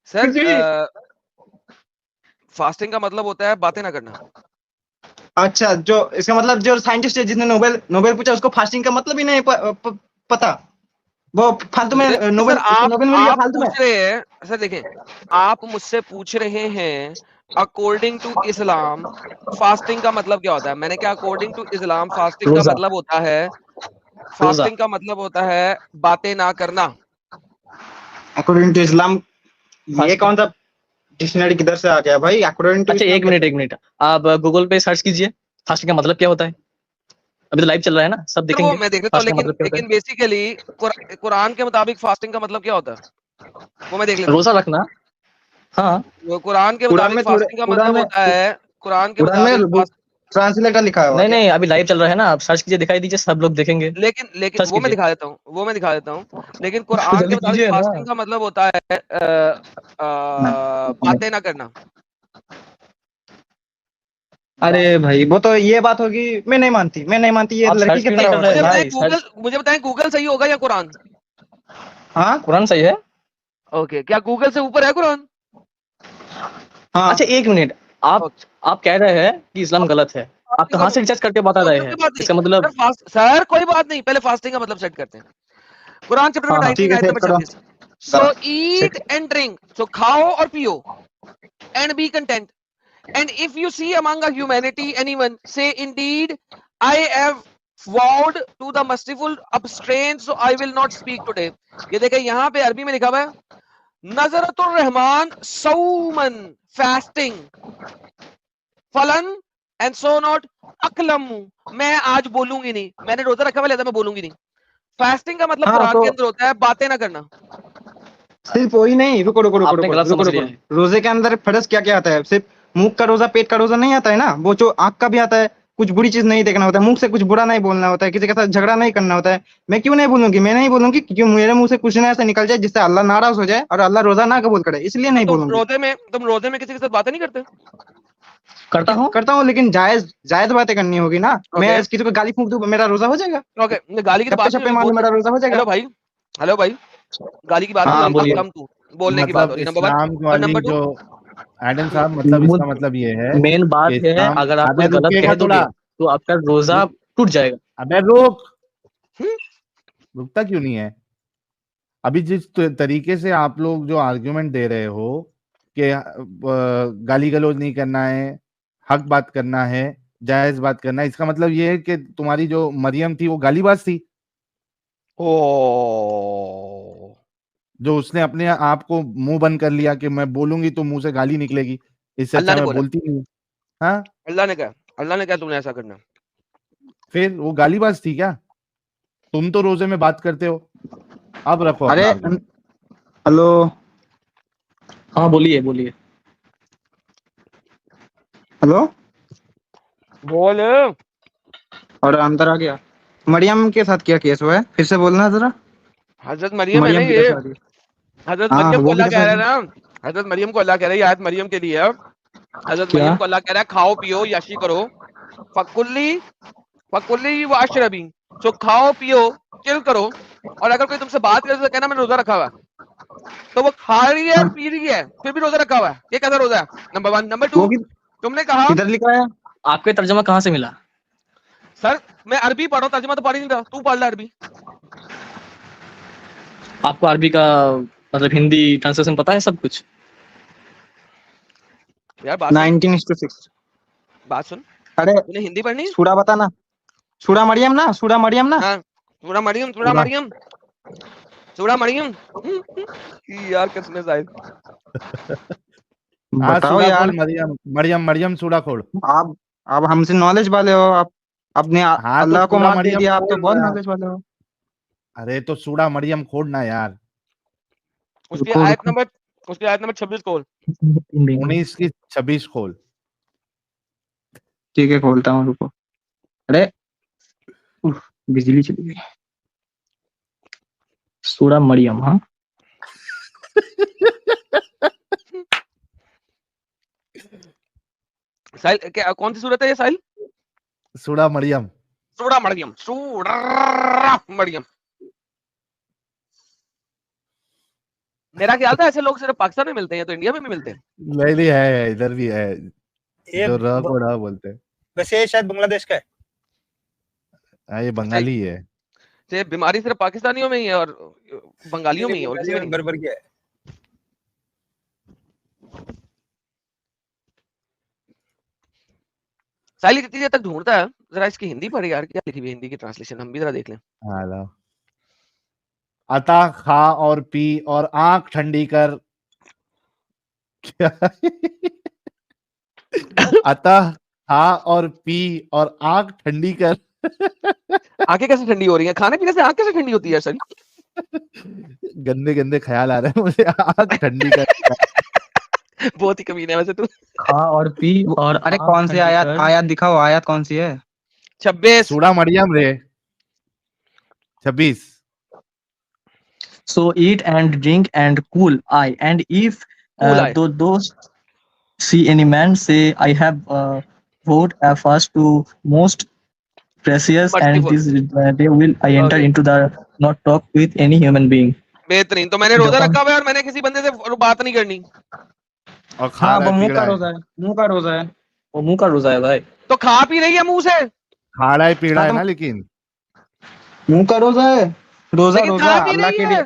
सर कुछ भी। फास्टिंग का मतलब होता है बातें ना करना। अच्छा, जो इसका मतलब जो साइंटिस्ट है जिसने नोबेल नोबेल पूछा, उसको फास्टिंग का मतलब ही नहीं पता। वो फालतू में लेकिन सर नोबेल, उसको नोबेल मिल गया आप फालतू में। पूछ रहे हैं, सर देखें, आप मुझसे पूछ रहे हैं अकॉर्डिंग टू इस्लाम फास्टिंग का मतलब क्या होता है। मैंने क्या अकॉर्डिंग टू इस्लाम फास्टिंग का रोजा। मतलब होता है, रोजा। फास्टिंग का मतलब होता है बातें ना करना। अकॉर्डिंग टू इस्लाम, ये फास्ट कौन सा डिक्शनरी किधर से आ गया भाई? अकॉर्डिंग टू अच्छा, इस्लाम एक मिनट एक मिनट, आप गूगल पे सर्च कीजिए फास्टिंग का मतलब क्या होता है। अभी तो लाइव चल रहा है ना, सब सर वो देखेंगे मैं देख लेता हूँ, फास्टिंग का लेकिन मतलब क्या होता लेकिन बेसिकली कुरान के मुताबिक फास्टिंग का मतलब क्या होता है वो मैं देख है। लेता हूँ। रोजा रखना। हाँ। वो कुरान के कुरान मुताबिक में थोड़े, फास्टिंग का मतलब होता है, कुरान के कुरान मुताबिक में ट्रांसलेटर लिखा हुआ नहीं क्या? नहीं, अभी लाइव चल रहा है ना, आप सर्च कीजिए, दिखाई दीजिए, सब लोग देखेंगे। लेकिन लेकिन सर्च वो मैं कीजिए। दिखा देता हूँ, वो मैं दिखा देता हूँ। लेकिन तो कुरान के जल्दी मुताबिक कीजिए ना। फास्टिंग का मतलब होता है बातें ना करना। अरे भाई, वो तो ये बात होगी, मैं नहीं मानती, मैं नहीं मानती, ये आप लड़की सर्च की क्यों नहीं तरफ कर रहे होता हैं है ये। भाई? सर्च। मुझे बताएं गूगल सही होगा या कुरान? हाँ कुरान सही है। ओके, क्या गूगल से ऊपर है कुरान? हाँ। अच्छा एक मिनट, आप ओके, आप कह रहे हैं कि इस्लाम गलत है, आप फास्टिंग का कहाँ से रिसर्च करके बता कोई रहे कोई हैं? बात नहीं इसका सर, मतलब। सर कोई बात नहीं, पहले फास्टिंग का मतलब सेट करते हैं। कुरान चैप्टर हाँ नंबर हाँ। 19 ठीक है, आयत सेट नंबर करो। 26। सो ईट एंड ड्रिंक, सो खाओ और पियो, and B content, and if you see among a humanity anyone say indeed I have vowed to the merciful abstain, so I will not speak today। ये देखें यहाँ पे अरबी में लिखा हुआ है नजरतुर रहमान सौमन, फास्टिंग, फलन एंड सो नॉट अकलम, मैं आज बोलूंगी नहीं, मैंने रोजा रखा हुआ है, मैं बोलूंगी नहीं। फास्टिंग का मतलब हाँ कुरान तो के अंदर होता है बातें ना करना। सिर्फ वही नहीं, रुको रुको रुको आपने रुको गलत रुको समझ रुको। लिया है। रोजे के अंदर फर्ज क्या क्या आता है? सिर्फ मुंह का रोजा, पेट का रोजा नहीं आता है ना, वो जो आंख का भी आता है। कुछ बुरी चीज नहीं देखना होता है, मुंह से कुछ बुरा नहीं बोलना होता है, किसी के साथ झगड़ा नहीं करना होता है। मैं क्यों नहीं बोलूंगी? मैं नहीं बोलूंगी क्योंकि मेरे मुंह से कुछ ना ऐसा निकल जाए जिससे अल्लाह नाराज हो जाए और अल्लाह रोजा ना कबूल करे, इसलिए तो नहीं बोलूंगी। तुम रोजे में किसी के साथ बातें नहीं करते? करता हूँ। करता हूँ, लेकिन जायज जायज बातें करनी होगी ना। मैं ओके किसी को गाली फूंक दूं, मेरा रोजा हो जाएगा? ओके, गाली की तो गप्पे बात नहीं शप्पे हुई, मार लूं, मेरा रोजा हो जाएगा? हेलो भाई, हेलो भाई, गाली की बात नहीं हो हाँ रही, अब बोलिए। कम तू बोलने की बात हो मतलब रही, नंबर वन। इस्लाम और नंबर वाली टू, जो एडम साहब, मतलब इसका मतलब ये है मेन बात कि है, इस्लाम। अगर आप अबे कुछ गलत रुकेगा कह थोड़ा? दोगे तो आपका रोजा टूट जाएगा। अबे रुक, रुकता क्यों नहीं है? अभी जिस तरीके से आप लोग जो आर्ग्यूमेंट दे रहे हो कि गाली गलौज नहीं करना है, हक बात करना है, जायज बात करना है, इसका मतलब ये है कि तुम्हारी जो मरियम थी वो गालीबाज थी, ओ जो उसने अपने आप को मुंह बंद कर लिया कि मैं बोलूंगी तो मुंह से गाली निकलेगी, इससे अल्लाह अच्छा ने मैं बोला, बोलती नहीं। हाँ, अल्लाह ने कहा तुमने ऐसा करना। फिर वो गालीबाज थी क्या? तुम तो रोजे में बात करते हो। अब रखो अरे अपना आर्गुमेंट। हेलो। हाँ बोलिए बोलिए। हेलो। बोल। और अंदर आ गया। मरियम के साथ क्या केस हुआ है? फिर से बोलना जरा। हजरत मरियम है ना मरियम की ये, कैसे आ गई? हजरत हाँ, मरियम को वो भी अल्लाह तो कह रहा है शादी। ना, हजरत मरियम को अल्लाह कह रहा है, ये आयत मरियम के लिए है। हजरत क्या? मरियम को अल्लाह कह रहा है खाओ पियो याशी करो, फकुल्ली फकुल्ली व अशरबी, सो खाओ पियो चिल करो, और अगर कोई तुमसे बात करे तो कहना मैंने रोजा रखा हुआ है। तो वो खा रही है हाँ, पी रही है फिर भी रोजा रखा हुआ है, ये कैसा रोजा है? Number one. नंबर टू, वो तुमने कहा किधर लिखा है? आपको ये तर्जमा कहाँ से मिला? सर मैं अरबी पढ़ रहा हूँ, तर्जुमा तो पढ़ ही नहीं रहा, तू पढ़ ले अरबी। आपको अरबी का मतलब हिंदी ट्रांसलेशन पता है सब कुछ? यार बात सुन, 19:6। बात सुन, अरे तूने हिंदी पढ़नी है? सूरा बता ना। सूरा मरियम ना, सूरा मरियम ना। हाँ, सूरा मरियम, सूरा सूरा। मरियम, सूरा मरियम। यार किसने साहिब, हाँ, बताओ सूड़ा खोल, यार। मरियम मरियम मरियम सूड़ा खोल। आप हमसे नॉलेज वाले हो आप। आपने हाँ तो अल्लाह को सूड़ा मात दे मरियम दिया, आप तो खोल बहुत ना। नॉलेज वाले हो। अरे तो सूड़ा मरियम खोलना यार। उसकी रुको आयत रुको। नंबर उसकी आयत नंबर 26 खोल। 19 की 26 खोल। ठीक है खोलता हूँ, रुको। अरे बिजली चली गई। सूरा मरियम। हाँ साहिल क्या कौन सी सूरत है ये साहिल? सूरा मरियम। सूरा मरियम, सूरा मरियम। मेरा ख्याल था ऐसे लोग सिर्फ पाकिस्तान में मिलते हैं, तो इंडिया में भी मिलते हैं। नहीं है, इधर भी है, ये जो र को रा बोलते हैं। वैसे ये शायद बांग्लादेश का है। हाँ, ये बंगाली है। ये बीमारी सिर्फ पाकिस्तानियों में ही है और बंगालियों में ही है, और किसी में नहीं। बर्बर गया है। साहिल कितनी देर तक ढूंढता है, जरा इसकी हिंदी पढ़ यार, क्या लिखी हुई है हिंदी की ट्रांसलेशन, हम भी जरा देख लें। हाँ, अता खा और पी और आंख ठंडी कर। क्या? अता खा और पी और आंख ठंडी कर। आंखें कैसे ठंडी हो रही हैं? खाने पीने से आंख कैसे ठंडी होती है सर? गंदे गंदे ख्याल आ रहे हैं मुझे, आंख ठंडी कर। बहुत ही कमीना है वैसे तू। खा और पी और अरे कौन सी आयत दिखाओ, आयत कौन सी है? 26। सूरा मरियम रे 26। So eat and drink and cool eye, and if Cool eye. those see any man say, I have vowed a fast to most precious, and Merciful. this day will I enter Okay. into the not talk with any human being. बेहतरीन। तो मैंने रोजा रखा हुआ है और मैंने किसी बंदे से बात नहीं करनी। और खा हाँ, रहा वो है, मुंह पी का रहा है। रोजा है, मुंह का रोजा है। वो मुंह का रोजा है भाई। तो खा पी रही है मुंह से, खा रहा है, पी रहा है हाँ, ना, लेकिन मुंह का रोजा है। रोजा लेकिन रोजा खा पी अल्लाह रही के है। लिए।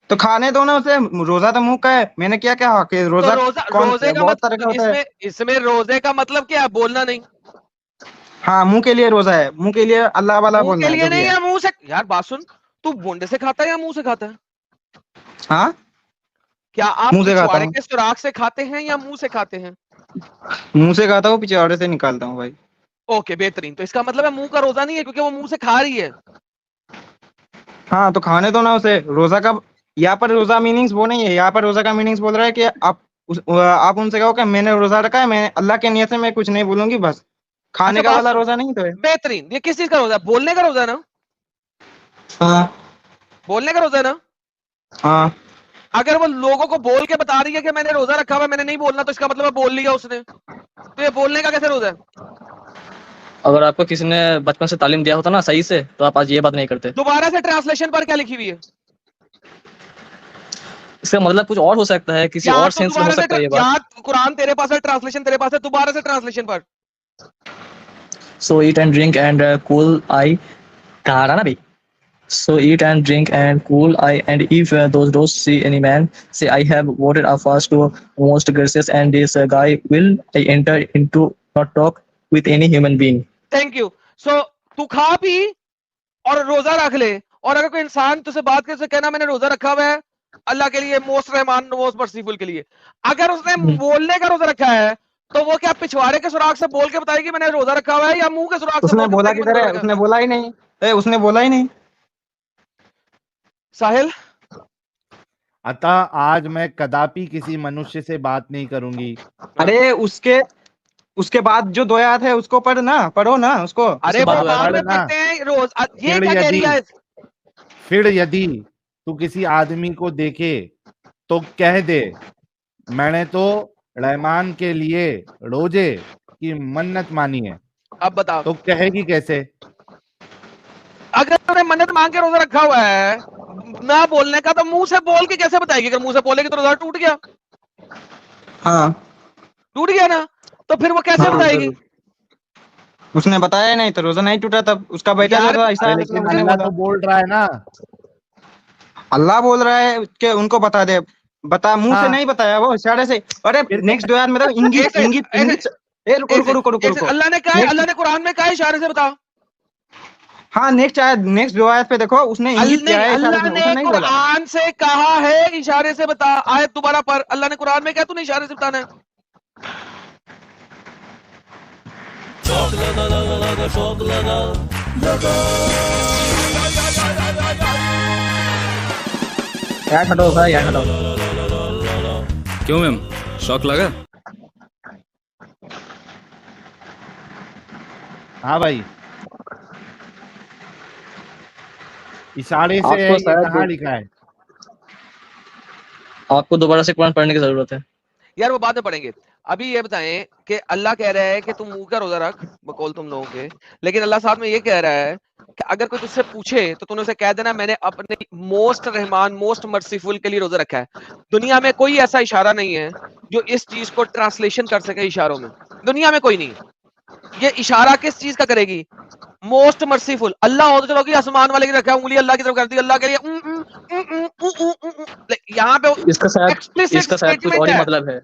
तो खाने दो ना उसे, रोजा तो मुंह का है। मैंने क्या कहा कि तो रोजा कौन रोजे का बहुत तरह का मतलब होता है। इसमें रोजे का मतलब क्या है? बोलना नहीं। हाँ, मुंह के लिए रोजा है, मुंह के लिए अल्लाह वाला मुंह बोलना के है लिए जो भी नहीं है। है, मुंह से। यार बात सुन, तू मुंडे से खाता है या मुंह से खाता है? हाँ, क्या आप मुंह से खाता पिछवाड़े हूँ, के सुराख से खाते हैं या मुंह से खाते हैं? मुंह से खाता हूँ, पिछवाड़े से निकालता हूँ भाई। ओके बेहतरीन। तो इसका मतलब है मुंह का रोजा नहीं है, क्योंकि वो मुंह से खा रही है। हाँ, तो खाने दो ना उसे। रोजा का यहाँ पर रोजा मीनिंग्स वो नहीं है। यहाँ पर रोजा का मीनिंग्स बोल रहा है कि आप उनसे कहो कि मैंने रोजा रखा है, मैं अल्लाह के नियत से मैं कुछ नहीं बोलूंगी बस। खाने अच्छा, का बात वाला सुन। रोजा नहीं तो है। बेहतरीन। ये किस चीज का रोजा है? बोलने का रोजा है ना? हाँ बोलने का रोजा है ना? हाँ, अगर वो लोगों को बोल के बता रही है कि मैंने रोजा रखा हुआ है, मैंने नहीं बोलना, तो इसका मतलब है बोल लिया उसने। तो ये बोलने का कैसे रोजा है? अगर आपको किसी ने बचपन से तालीम दिया होता ना सही से, तो आप आज ये बात नहीं करते। दोबारा से ट्रांसलेशन पर क्या लिखी हुई है? इसका मतलब कुछ और हो सकता है, किसी या और तो सेंस में हो सकता है ये बात। या कुरान तेरे पास है, ट्रांसलेशन तेरे पास है, दोबारा से ट्रांसलेशन पर। So eat and drink and cool eye. कहा रहा ना भाई। So eat and drink and cool eye, and if those see any man say, I have voted a fast to most gracious, and this guy will I enter into not talk with any human being. Thank you. सो तू खा P और रोजा रख ले, और अगर कोई इंसान तुझसे बात करे, कहना मैंने रोजा रखा हुआ है अल्लाह के लिए, मोस्ट रहमान मोस्ट मर्सीफुल के लिए। अगर उसने बोलने का रोजा रखा है, तो वो क्या पिछवाड़े के सुराख से बोल के बताएगी मैंने रोजा रखा हुआ है, या मुंह के सुराख से उसने बोल के बोला बताएगी किधर मैंने है? रोजा उसने रखा बोला ही नहीं। उसने बोला ही नहीं। है? साहिल, अतः आज मैं कदापि किसी मनुष्य से बात नहीं करूंगी। अरे उसके बाद जो दो आयत है उसको पढ़ो ना उसको। अरे बाद वो में बाद में पढ़ना। पढ़ते हैं रोज। ये फिर क्या कह रही है? फिर यदि तू किसी आदमी को देखे तो कह दे, मैंने तो रहमान के लिए रोजे की मन्नत मानी है। अब बताओ, तो कहेगी कैसे? अगर तूने मन्नत मांग के रोजा रखा हुआ है ना बोलने का, तो मुंह से बोल के कैसे बताएगी? अगर मुंह से बोलेगी तो रोजा टूट गया। हाँ, टूट गया ना, तो फिर वो कैसे हाँ, बताएगी? उसने बताया नहीं तो रोजा नहीं टूटा। तब उसका बेटा यार, जो था ईसा लेकिन उसने अल्लाह बोला। तो बोल रहा है ना। अल्लाह बोल रहा है कि उनको बता दे। मुंह से हाँ। नहीं बताया, वो इशारे से। अरे फिर नेक्स्ट दो यार मतलब इंगित एक- इंगित एक- इंगित। रुको रुको रुको रुको रुको। अल्लाह ने कहा, Next- अल्लाह ने कुरान में कहा इशारे से बता। हाँ, नेक्स्ट दो आयत पे देखो, उसने इंगित किया है इशारे अल्लाह से, ने उसने नहीं बोला। कुरान से कहा है इशारे से बता। आयत दोबारा पर अल्लाह ने कुरान में क्या तूने इशारे से बताना है? यार हटाओ भाई, यार हटाओ। क्यों मैम, शौक लगा? हाँ भाई, इशारे से आपको ये शायद कहाँ लिखा है? आपको दोबारा से कुरान पढ़ने की जरूरत है। यार वो बाद में पढ़ेंगे। अभी ये बताएं कि अल्लाह कह रहा है कि तुम मुंह का रोजा रख, बकौल तुम लोगों के, लेकिन अल्लाह साथ में ये कह रहा है कि अगर कोई तुझसे पूछे तो तूने उसे कह देना मैंने अपने मोस्ट रहमान मोस्ट मर्सीफुल के लिए रोजा रखा है। दुनिया में कोई ऐसा इशारा नहीं है जो इस चीज को ट्रांसलेशन कर सके इशारों में, दुनिया में कोई नहीं। ये इशारा किस चीज का करेगी? Most merciful. अल्लाह हो तो चलो कि आसमान वाले की रखा, उंगली अल्लाह की तरफ कर दी, अल्लाह के लिए यहाँ पे इसका शायद एक्सप्लिसिट कुछ और स्टेटमेंट ही है। मतलब है।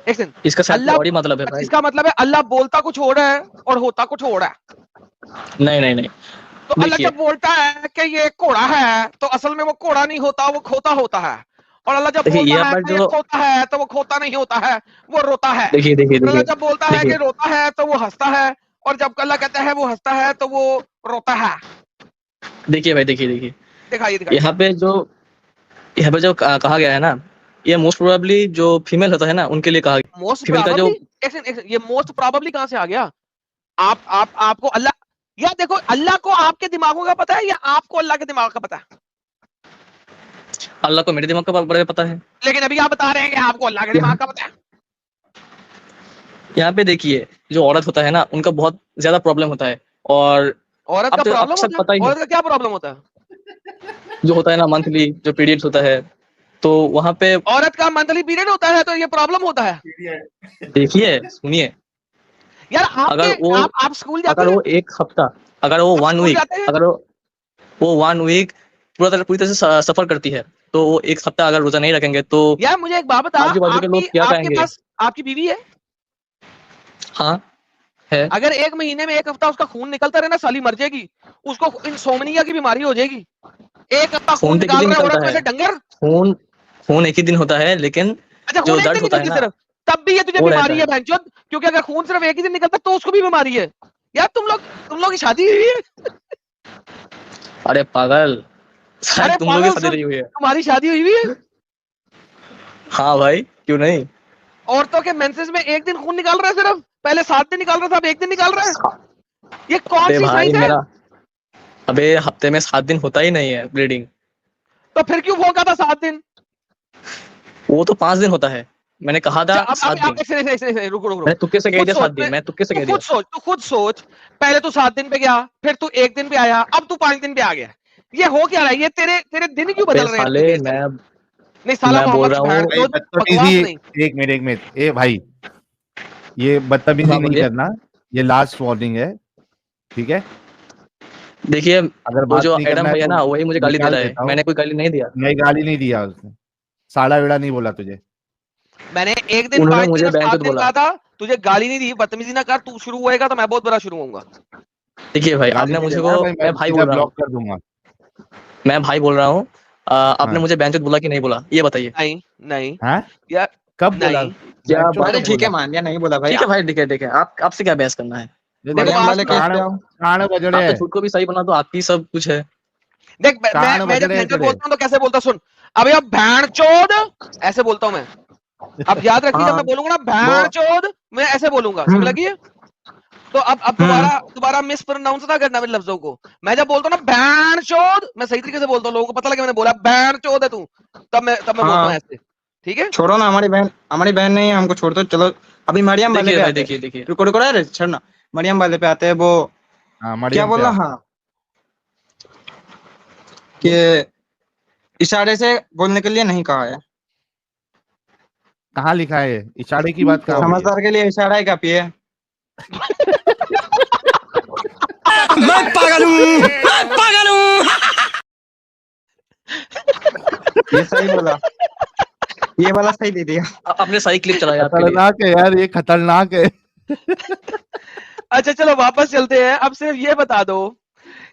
एक सेकंड, इसका शायद कुछ अल्लाह और ही मतलब है भाई। इसका मतलब है अल्लाह बोलता कुछ हो रहा है और होता कुछ हो रहा है। नहीं नहीं नहीं, तो अल्लाह देखिए जब बोलता है कि ये घोड़ा है तो असल में वो घोड़ा नहीं होता, वो खोता होता है। और अल्लाह जब देखिए बोलता यहाँ है पर कि ये जो खोता है तो वो खोता नहीं होता है, वो रोता है। देखिए देखिए और अल्लाह देखिए जब बोलता है कि देखिए रोता है तो वो हंसता है, और जब अल्लाह कहता है वो हंसता है तो वो रोता है। देखिए भाई, देखिए देखिए दिखाइए दिखाइए। यहाँ पे जो कहा गया है ना, ये मोस्ट प्रोबेबली जो फीमेल होता है ना उनके लिए कहा गया। मोस्ट फीमेल का जो प्रोबेबली, एक सेकंड, ये मोस्ट प्रोबेबली कहां से आ गया? आपको अल्लाह, या देखो अल्लाह को आपके दिमागों का पता है या आपको अल्लाह के दिमाग का पता है? अल्लाह को मेरे दिमाग का बारे में पता है। लेकिन अभी आप बता रहे हैं कि आपको अल्लाह के दिमाग का पता है। यहाँ पे देखिए, जो औरत होता है ना उनका बहुत ज्यादा प्रॉब्लम होता है। और औरत अब का तो प्रॉब्लम अक्सर होता पता है? ही है, औरत का क्या प्रॉब्लम होता है? जो होता है ना मंथली जो पीरियड्स होता है, तो वहाँ पे औरत का मंथली पीरियड होता है तो ये प्रॉब्लम होता है? देखिए सुनिए, यार अगर आपके वो आप स्कूल जाते अगर हैं? वो एक हफ्ता, अगर वो आप वन स्कूल वीक, जाते हैं? अगर वो वन वीक पूरी तरह से सफर करती है, तो वो एक हफ्ता अगर रोजा नहीं रखेंगे तो यार मुझे एक बात बता, आजू बाजू के आपकी लोग क्या आपके कहेंगे। पास आपकी बीवी है? हाँ है। अगर एक महीने में एक हफ्ता उसका खून निकलता रहे ना, साली मर जाएगी। उसको इंसोमनिया की बीमारी हो जाएगी। एक हफ्ता खून खून तो एक ही निकाल दिन रहा है निकलता औरत में है, से डंगर। खून खून एक ही दिन होता है, लेकिन अच्छा, जो खून एक दर्द दिन होता है निकलती ना सिर्फ, तब भी ये तुझे वो रहता बीमारी है है। बहनचोद। क्योंकि अगर खून सिर्फ एक ही दिन निकलता तो उसको भी बीमारी है। यार तुम लोग की शादी हुई है? अरे पागल, शायद अरे तुम लोग की पागल शादी सुन, नहीं हुई है। तुम्हारी शादी हुई हुई है? हाँ भाई, क्यों नहीं। औरतों के मेंसेस में एक दिन खून निकाल रहा है सिर्फ, पहले 7 दिन निकाल रहा था, अब एक दिन निकाल रहा है। ये कौन अबे सी भाई साइंस है? मेरा, अबे हफ्ते में 7 दिन होता ही नहीं है ब्लीडिंग। तो फिर क्यों भोंका था 7 दिन? वो तो 5 दिन होता है, मैंने कहा था अच्छा, 7 दिन। एक रुको रुको मैंने रुको। तुक्के से कह खुद दिया सोच 7 दिन, मैं तुक्के से कह दिया। तू खुद सोच। पहले तू 7 दिन पे गया, फिर तू 1 दिन पे आया, अब तू 5 दिन पे आ गया। ये हो क्या रहा है? ये तेरे तेरे दिन क्यों अबे बदल रहे हैं साले, इतनी तेज तेज? नहीं साला मैं बोल मोहम्मद रहा की हूँ। भैंड भाई चोद, बकवास बदतमीजी, नहीं। एक मिनट, ए भाई, ये बदतमीजी हाँ नहीं बोलिए। करना, ये लास्ट वार्निंग है, ठीक है? देखिए, अगर वो बात जो नहीं एडम करना है भैया तो ना वही मुझे गाली दे निकाल रहा है, देता हूँ। मैंने कोई गाली नहीं दिया। नहीं, गाली नहीं दिया उसने, साड़ा वेड़ा नहीं बोला तुझे। मैंने 1 दिन, उन्होंने 5 दिन मुझे और 7 बैंचोद दिन बोला। कहा था, तुझे गाली नहीं दी। बदतमीजी ना कर, तू शुरू होएगा तो मैं बहुत बड़ा शुरू होऊंगा। देखिए भाई, गाली आपने नहीं मुझे देना है को, भाई, मैं मैं भाई सीधा बोल रहा हूँ, ब्लॉक कर दूंगा। मैं भाई बोल रहा हूँ। आपने हाँ मुझे बैंचोद बोला कि नहीं बोला, ये बताइए। नहीं नहीं हाँ, यार, कब बोला? नहीं। क्या बैकचोद बात अरे कब है। ठीक है, बोला? मान लिया नहीं बोला भाई। ठीक है भाई, ठीक है ठीक है, आप आपसे क्या बहस करना है। ये देखो ले, मरियम बात वाले सुनो। केस पे कान आओ। कान बजड़े आप तो है, झूठ को भी सही बना दो, आपकी सब कुछ है। देख कान मैं जब बजड़े है भैंचोद तेरे। बोलता हूँ तो कैसे बोलता हूँ, सुन। अबे अब भैंड चोद ऐसे बोलता हूँ मैं। अब याद रखिए, जब हाँ मैं बोलूंगा ना वो भैंड चोद, मैं ऐसे बोलूंगा, समझ लगी है? तो अब दोबारा हम्म दोबारा मिस प्रोनाउंस ना करना मेरे लफ्जों को। मैं जब बोलता हूँ ना भैंड चोद, मैं सही तरीके से बोलता हूँ, लोगों को पता लगे मैंने बोला भैंड चोद है तू, तब मैं बोलता हूँ हाँ, ऐसे। ठीक है? छोड़ो ना, हमारी बहन नहीं है, हमको छोड़ दो। चलो अभी मरियम वाले देखिए पे भाई, आते हैं। देखिए देखिए, रुको रुको रे, छोड़ना। मरियम वाले पे आते हैं। वो हाँ, क्या मरियम पे बोला? आ। हाँ, कि इशारे से बोलने के लिए नहीं कहा है। कहाँ लिखा है? इशारे की बात कहाँ हुई है? समझदार के लिए इशारा है क्या पिए? मैं पागल हूँ, मैं पागल हूँ। ये सही बोला, ये वाला सही दे दिया। आपने सही क्लिप चलाया आपके लिए। खतरनाक है यार, ये खतरनाक है। अच्छा चलो वापस चलते हैं। अब सिर्फ ये बता दो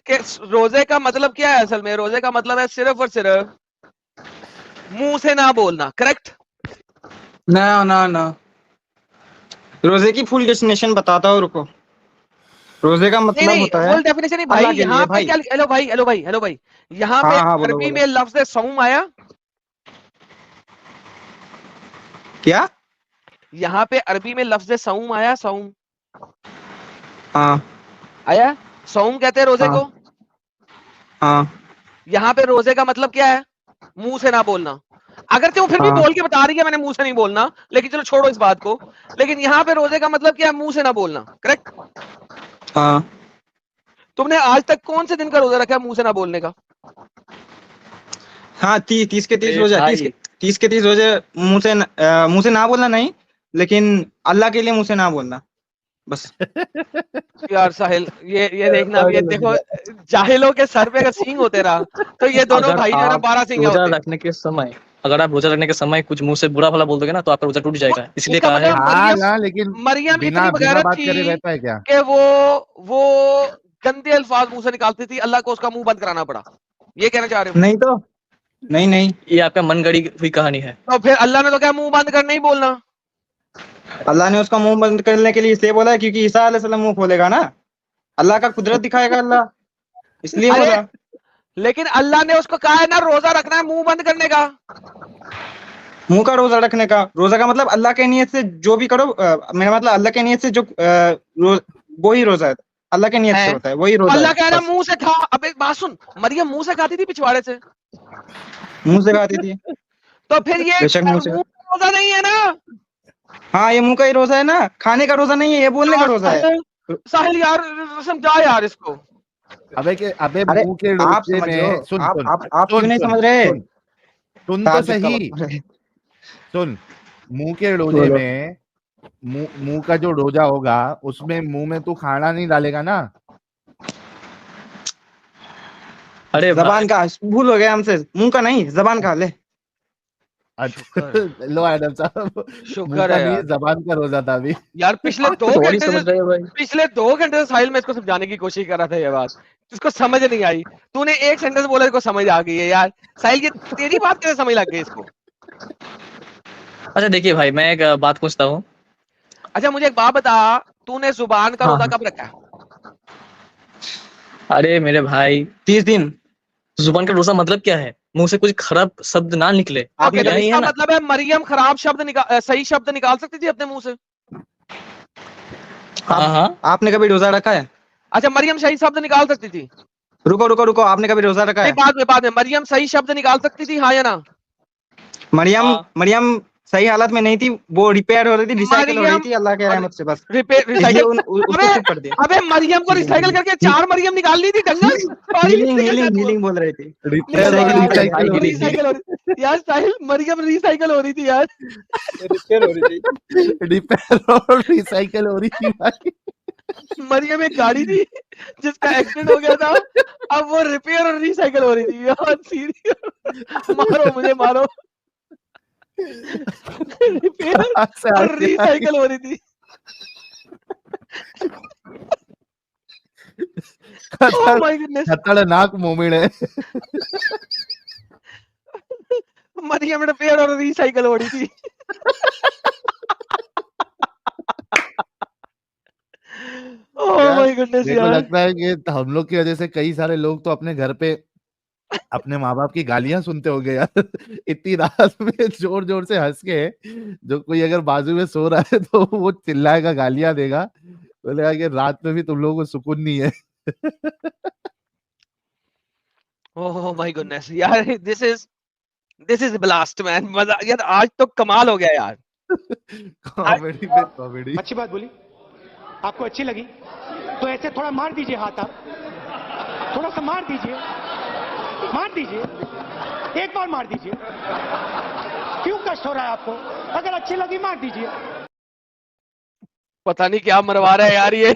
कि रोजे का मतलब क्या है। असल में रोजे का मतलब है सिर्फ और सिर्फ मुंह से ना बोलना। करेक्ट? ना ना ना, रोजे की फुल डेफिनेशन बताता हूँ, रुको। रोजे का नहीं मतलब नहीं, होता है फुल डेफिनेशन नहीं भाई। अल्लाह के लिए यहाँ पे भाई। क्या, हेलो भाई, यहाँ पे हाँ हाँ, बोलो अरबी बोलो। में लफ्ज सौम आया। क्या? यहाँ पे अरबी में लफ्ज सौम आया, सौम हाँ आया, सौम कहते हैं रोजे हाँ को। हाँ यहाँ पे रोजे का मतलब क्या है? मुंह से ना बोलना। अगर वो फिर भी हाँ बोल के बता रही है मैंने मुंह से नहीं बोलना, लेकिन चलो छोड़ो इस बात को। लेकिन यहाँ पे रोजे का मतलब क्या है? मुंह से ना बोलना, करेक्ट? हाँ। तुमने आज तक कौन से दिन का रोजा रखा है मुंह से ना बोलने का? हाँ 30 के 30 अरे रोजे, भाई 30 के 30 रोजे मुंह से ना बोलना नहीं, लेकिन अल्लाह के लिए मुंह से ना बोलना बस। यार साहिल, ये देखना, अब ये देखो, जाहिलों के सर पे अगर सींग होते ना, तो ये दोनों अगर भाई जो है ना आप 12 सींगे रोजा होते। रखने के समय अगर आप रोजा रखने के समय कुछ मुंह से बुरा भला बोल दोगे ना, तो आपका रोजा टूट जाएगा। इसलिए इसका कहा है। मतलब हाँ मरियम, ना, लेकिन मरियम बिना इतनी बिना बगैरत बात थी करे रहता है क्या? कि वो गंदे अल्फाज मुंह से निकालती थी, अल्लाह को उसका मुंह बंद कराना पड़ा। ये कहना चाह रहे हो? नहीं तो नहीं, ये आपका मन गढ़ी हुई कहानी है। तो फिर अल्लाह ने तो क्या मुंह बंद करना ही बोलना? अल्लाह ने उसका मुंह बंद करने के लिए इसलिए बोला है क्योंकि ईसा अलैहिस्सलाम मुंह खोलेगा ना, अल्लाह का कुदरत दिखाएगा अल्लाह, इसलिए अरे बोला। लेकिन अल्लाह ने उसको कहा है ना रोजा रखना है मुंह बंद करने का। मुंह का रोजा रखने का, रोजा का मतलब अल्लाह के नियत से जो भी करो, मेरा मतलब अल्लाह के नियत से जो वो ही रोजा है, अल्लाह के नियत से है होता है, वही रोजा अल्लाह है कह रहा बस। मुंह से खा। अब एक बात सुन, मरियम मुंह से खाती थी पिछवाड़े से, मुंह से खाती थी, तो फिर ये बेशक मुंह से। मुंह का रोजा नहीं है ना? हाँ ये मुंह का ही रोजा है ना, खाने का रोजा नहीं है, ये बोलने का यार रोजा है। साहिल यार समझा यार इसको। अबे अरे मुंह के आप रोजे समझो, में सुन सुन आप क्यों सुन नहीं सुन समझ रहे? सुन सुन तो ताज्जुब का सही, वक्त है। सुन। मुंह के रोजे बोलो। में मुंह का जो रोजा होगा उसमें मुंह में तू खाना नहीं डालेगा ना। अरे जबान का भूल हो गया हमसे, मुंह का नहीं जबान का ले। अच्छा लो एडम साहब, मुंह शुक्र का है नहीं यार। जबान का रोजा था अभी। यार पिछले आप 2 तो और ही घंटे समझ से रहे हो भाई। पिछले 2 घंटे से साहिल में इसको समझाने की कोशिश कर रहा था, ये बात इसको समझ नहीं आई। तूने एक सेंटेंस बोला इसको समझ आ गई है यार। साहिल ये तेरी बात कैसे समझ लग गई इसको? अच्छा देखिए भाई, मैं एक बात पूछता हूँ। अच्छा मुझे एक बात बता, तूने जुबान का हाँ रोजा हाँ। कब रखा है? अरे मेरे भाई, 30 दिन। जुबान का रोजा मतलब क्या है? मुंह से कुछ खराब शब्द ना निकले, आपने ओके, तो यही है इसका ना। मतलब है मरियम खराब सही शब्द निकाल सकती थी अपने मुंह से? हाँ हाँ। आपने कभी रोजा रखा है? अच्छा मरियम सही शब्द निकाल सकती थी? रुको, आपने कभी रोजा रखा नहीं, है? बाद में मरियम सही शब्द निकाल सकती थी, हाँ या ना? मरियम सही हालत में नहीं थी, वो रिपेयर हो रही थी, रिसाइकिल हो रही मरियम थी अल्लाह के रहमत से, बस इसलिए रिसाइकल। उसको चुप कर दिया। अबे मरियम को रिसाइकल करके 4 मरियम निकाल ली थी डंगल। सॉरी हीलिंग बोल रही थी। रिसाइकल हो रही यार साहिल, मरियम रिसाइकल हो रही थी यार। रिपेयर हो रही थी। रिपेयर और रिसाइकल हो रही थी भाई। मरियम एक गाड़ी थी जिसका एक्सीडेंट हो गया था, अब वो रिपेयर और रिसाइकल हो रही थी यार। सीरियस मारो मुझे, मारो। रिपेयर और रिसाइकल हो रही थी। Oh my goodness. खतरनाक मोमेंट है। मरियम रिपेयर और रिसाइकल हो रही थी। Oh my goodness मेरे को यार। लगता है कि हम लोग की वजह से कई सारे लोग तो अपने घर पे अपने माँ बाप की गालियां सुनते होंगे यार। इतनी रात में जोर जोर से हंस के, जो कोई अगर बाजू में सो रहा है तो वो चिल्लाएगा, गालियां देगा, बोलेगा कि रात में भी तुम लोगों को सुकून नहीं है। Oh my goodness यार, this is blast man। मजा यार, आज तो कमाल हो गया यार। कॉमेडी पे कॉमेडी। अच्छी बात बोली, आपको अच्छी लगी तो ऐसे थोड़ा मार दीजिए हाथ, आप थोड़ा सा मार दीजिए, एक बार मार दीजिए। क्यों कष्ट हो रहा है आपको? अगर अच्छी लगी मार दीजिए। पता नहीं क्या मरवा रहा है यार ये।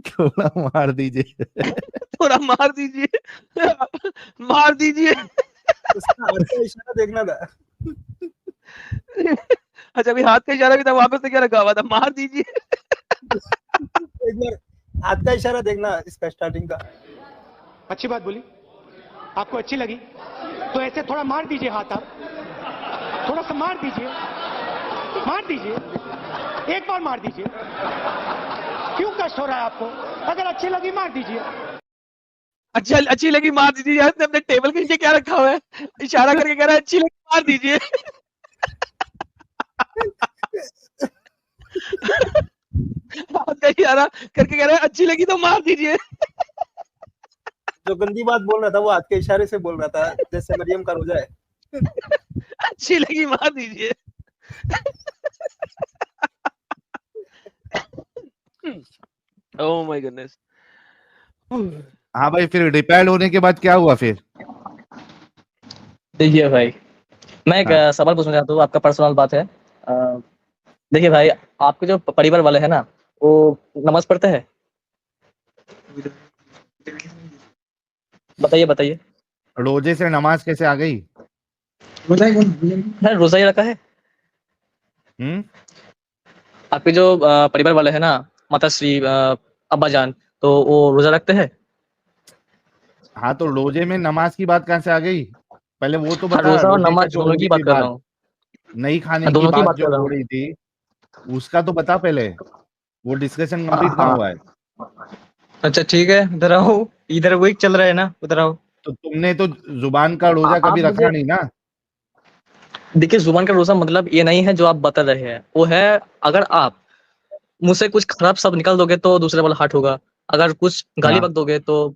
थोड़ा मार दीजिए। थोड़ा मार दीजिए, मार दीजिए। उसका हाथ का इशारा देखना था। अच्छा अभी हाथ का इशारा भी था, वापस से क्या रखा हुआ था? मार दीजिए। एक बार हाथ का इशारा देखना इसका स्टार्टिंग का। अच्छी बात बोली, आपको अच्छी लगी तो ऐसे थोड़ा मार दीजिए हाथ, आप थोड़ा सा मार दीजिए, एक बार मार दीजिए। क्यों कष्ट हो रहा है आपको? अगर अच्छी लगी मार दीजिए। अच्छी लगी मार दीजिए यार, ने अपने टेबल के नीचे क्या रखा हुआ है, इशारा करके कह रहा है अच्छी लगी मार दीजिए। इशारा करके कह रहा है अच्छी लगी तो मार दीजिए। जो गंदी बात बोल रहा था वो हाथ के इशारे से बोल रहा था, जैसे मरियम का रोजा है। अच्छी लगी मार दीजिए। Oh my goodness. हाँ भाई, फिर रिपेयर होने के बाद क्या हुआ फिर? देखिए भाई, मैं एक हाँ। सवाल पूछना चाहता हूँ, आपका पर्सनल बात है। देखिए भाई, आपके जो परिवार वाले हैं ना, वो नमाज पढ़ते हैं? बताइए बताइए। रोजे से नमाज कैसे आ गई? है रोजा ही रखा है आपके जो परिवार वाले हैं ना, माताश्री, अब्बा जान, तो वो रोजा रखते हैं? हाँ, तो रोजे में नमाज की बात कहाँ से आ गई? पहले वो तो हाँ, बता। रोजा और रोजे का नमाज जो हो दोनों की रही बात थी कर रहा बात, हूँ। नहीं खाने हाँ, की दोनों की बात बात जो कर रहा हो हूँ। रही थी, उसका तो बता पहले। वो डिस्कशन कंप्लीट कहाँ हाँ, हुआ है? अच्छा ठीक है, इधर आओ, इधर वही चल रहा है ना, उधर आओ। तो तुमने तो जुबान का रोजा आप कभी मुझे रखा नहीं ना। देखिए, जुबान का रोजा मतलब ये नहीं है जो आप बता रहे हैं, वो है अगर आप मुझसे कुछ खराब शब्द निकाल दोगे तो दूसरे वाला हर्ट होगा, अगर कुछ गाली हाँ, बक दोगे तो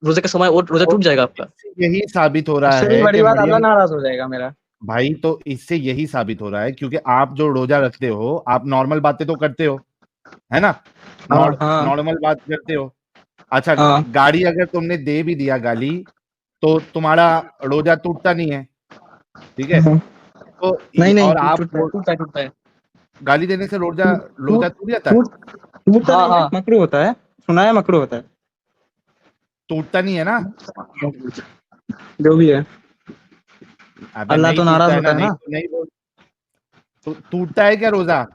रोजे के समय वो रोजा तो टूट जाएगा आपका। इससे यही साबित हो रहा उससे भी है बड़ी कि बात, अल्लाह मरियम, नाराज हो जाएगा मेरा। भाई तो इससे यही साबित हो रहा है, क्योंकि आप जो रोजा रखते हो, आप नॉर्मल बातें तो करते हो, है ना? हाँ हाँ नॉर्मल बात करते हो। अच्छा, हाँ। गाड़ी अगर तुमने दे भी दिया गाली, तो तुम्हारा रोजा टूटता नहीं है, ठीक है? तो नहीं नहीं, और आप टूटता है। गाली देने से रोजा रोजा टूट जाता है? टूटता हाँ नहीं है, हाँ। मकरू होता है, सुना है, मकरू होता है। टूटता नहीं है ना? जो भी है, अबे अल्लाह नहीं तो टूटता नाराज है ना, होता है नहीं ना। तो नहीं बोल। तो टूटता है क्या रोजा?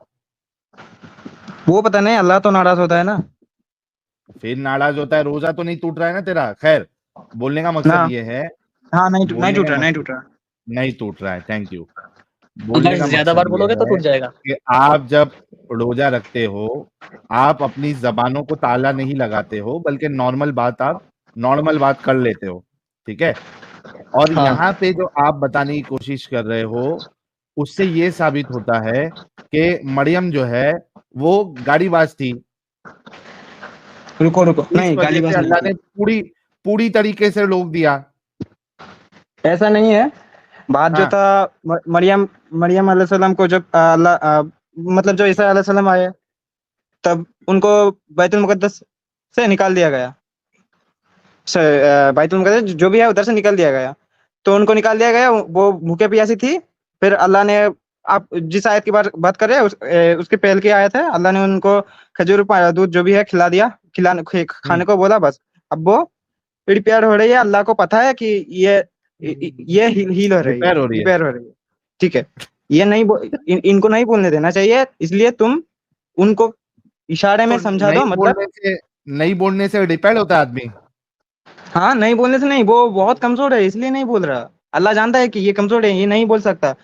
वो पता नहीं, अल्लाह तो नाराज होता है ना। फिर नाराज होता है, रोजा तो नहीं टूट रहा है ना तेरा। खैर, बोलने का ना, मकसद ये है, हाँ, नहीं नहीं बोलने टूट का रहा, नहीं मकसद टूट रहा। नहीं टूट रहा है, थैंक यू। अगर बोलने का ज्यादा बार मकसद ये बोलोगे तो है टूट जाएगा। कि आप जब रोजा रखते हो, आप अपनी जबानों को ताला नहीं लगाते हो, बल्कि नॉर्मल बात आप नॉर्मल बात कर लेते हो, ठीक है? और हाँ। यहाँ पे जो आप बताने की कोशिश कर रहे हो, उससे ये साबित होता है कि मरियम जो है वो गाड़ीबाज थी। रुको रुको, इस नहीं वजह से गालीबाज नहीं अल्लाह थी। ने पूरी पूरी तरीके से रोक दिया। ऐसा नहीं है। बात जो हाँ, था, मरियम मरियम अलैहिस्सलाम को जब मतलब जब ईसा अलैहिस्सलाम आए, तब उनको बैतुल मुकद्दस से निकाल दिया गया। बैतुल मुकद्दस जो भी है उधर से निकाल दिया गया। तो उनको निकाल दिया गया, वो भूखे प्यासी थी। फिर अल्लाह ने, आप जिस आयत की बात कर रहे हैं, उसके पहले की आयत है, अल्लाह ने उनको खजूर दूध जो भी है खिला दिया, खाने को बोला, बस। अब वो प्रिपेयर हो रही है, अल्लाह को पता है कि ये हील हो रही है, रिपेयर हो रही है। रिपेयर हो रही है, ठीक है। ये नहीं इनको नहीं बोलने देना चाहिए, इसलिए तुम उनको इशारे में तो समझा दो, मतलब। नहीं बोलने से रिपेयर होता है आदमी? हाँ, नहीं बोलने से नहीं, वो बहुत कमजोर है इसलिए नहीं बोल रहा। अल्लाह जानता है कि ये कमजोर है, ये नहीं बोल सकता।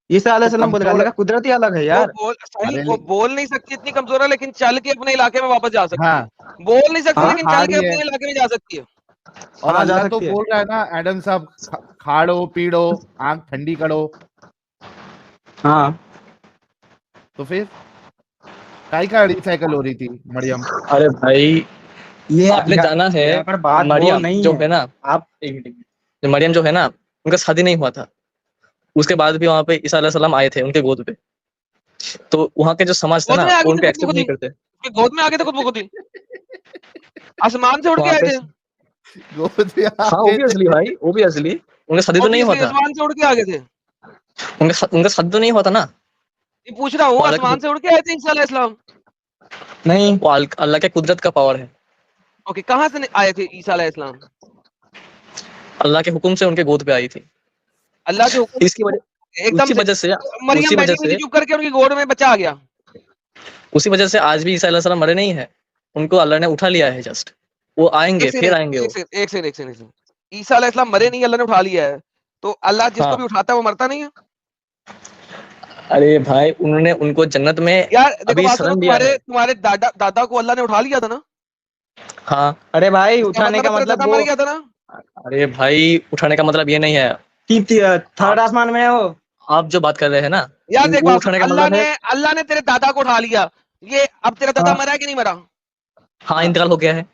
ईसा तो अलैहिस्सलाम बोलेगा, कमजोर, अल्लाह का कुदरत ही अलग है वो यार। बोल सही, अरे वो बोल नहीं सकती, इतनी कमजोर है, लेकिन चल के अपने इलाके में वापस जा सकती हाँ, है। बोल नहीं सकती, हाँ लेकिन खा चल के रही है। अपने इलाके में जा सकती है। और हाँ, जा अल्लाह तो सकती है। बोल रहा है ना, एडम साहब, खाड़ो पीड़ो, आंख ठंडी करो। हाँ, तो फिर काय का रिसाइकल हो रही थी मरियम? अरे भाई, ये आपने जाना है, यहाँ पर बात वो मरियम नहीं जो है। है ना, आप एक मिनट, जो मरियम जो है ना, उनका शादी नहीं हुआ था। उसके बाद भी वहां पे ईसा अलैहिस्सलाम आए थे उनके गोद पे, तो वहां के जो समाज था गोद ना, में आ वो गए थे उनको खुद एक्सेप्ट नहीं बखुदी, करते। उसके गोद में आ गए थे खुद बखुदी, आसमान से उड़ के वहां आए पे थे। गोद में आ हाँ, गए ओबियसली थे। भाई, ओबियसली उनका शादी तो नहीं हुआ ऑब्वियसली था। आसमान से उड़ के आ गए थे। उनका शादी तो नहीं हुआ था ना। ये पूछ रहा हूँ, वो अल्लाह आसमान के से उड़ के आए थे ईसा अलैहिस्सलाम। नहीं, वो अल्लाह के कुदरत का पावर है। ओके, कहाँ से आए थे ईसा अलैहिस्सलाम? अल्लाह के हुक्म से उनके गोद पे आई थी। अल्लाह के हुक्म इसकी वजह एकदम उसी से। वजह से मरियम उसी बैठी वजह हुई थी, से चुप करके उनकी गोद में बच्चा आ गया। उसी वजह से आज भी ईसा अलैहिस्सलाम मरे नहीं है। उनको अल्लाह ने उठा लिया है जस्ट। वो आएंगे, एक सेकंड, फिर आएंगे वो। एक सेकंड, एक सेकंड। ईसा अलैहिस्सलाम मरे नहीं, अल्लाह ने उठा लिया है। तो अल्लाह जिसको हाँ, भी उठाता है वो मरता नहीं है। अरे भाई, उन्होंने उनको जन्नत में यार देखो, अभी बात सुनो, शरण दिया तुम्हारे है। तुम्हारे दादा दादा को अल्लाह ने उठा लिया था ना। हाँ। अरे भाई इसका उठाने का तेरा मतलब दादा वो मर गया था ना। अरे भाई उठाने का मतलब ये नहीं है। थर्ड आसमान में है वो। आप जो बात कर रहे हैं ना, यार देख वो बात सुन, उठाने का मतलब है। अल्लाह ने तेरे दादा को उठा लिया, ये अब तेरा दादा हाँ मरा है कि नहीं मरा? हाँ, इंतकाल हो गया है।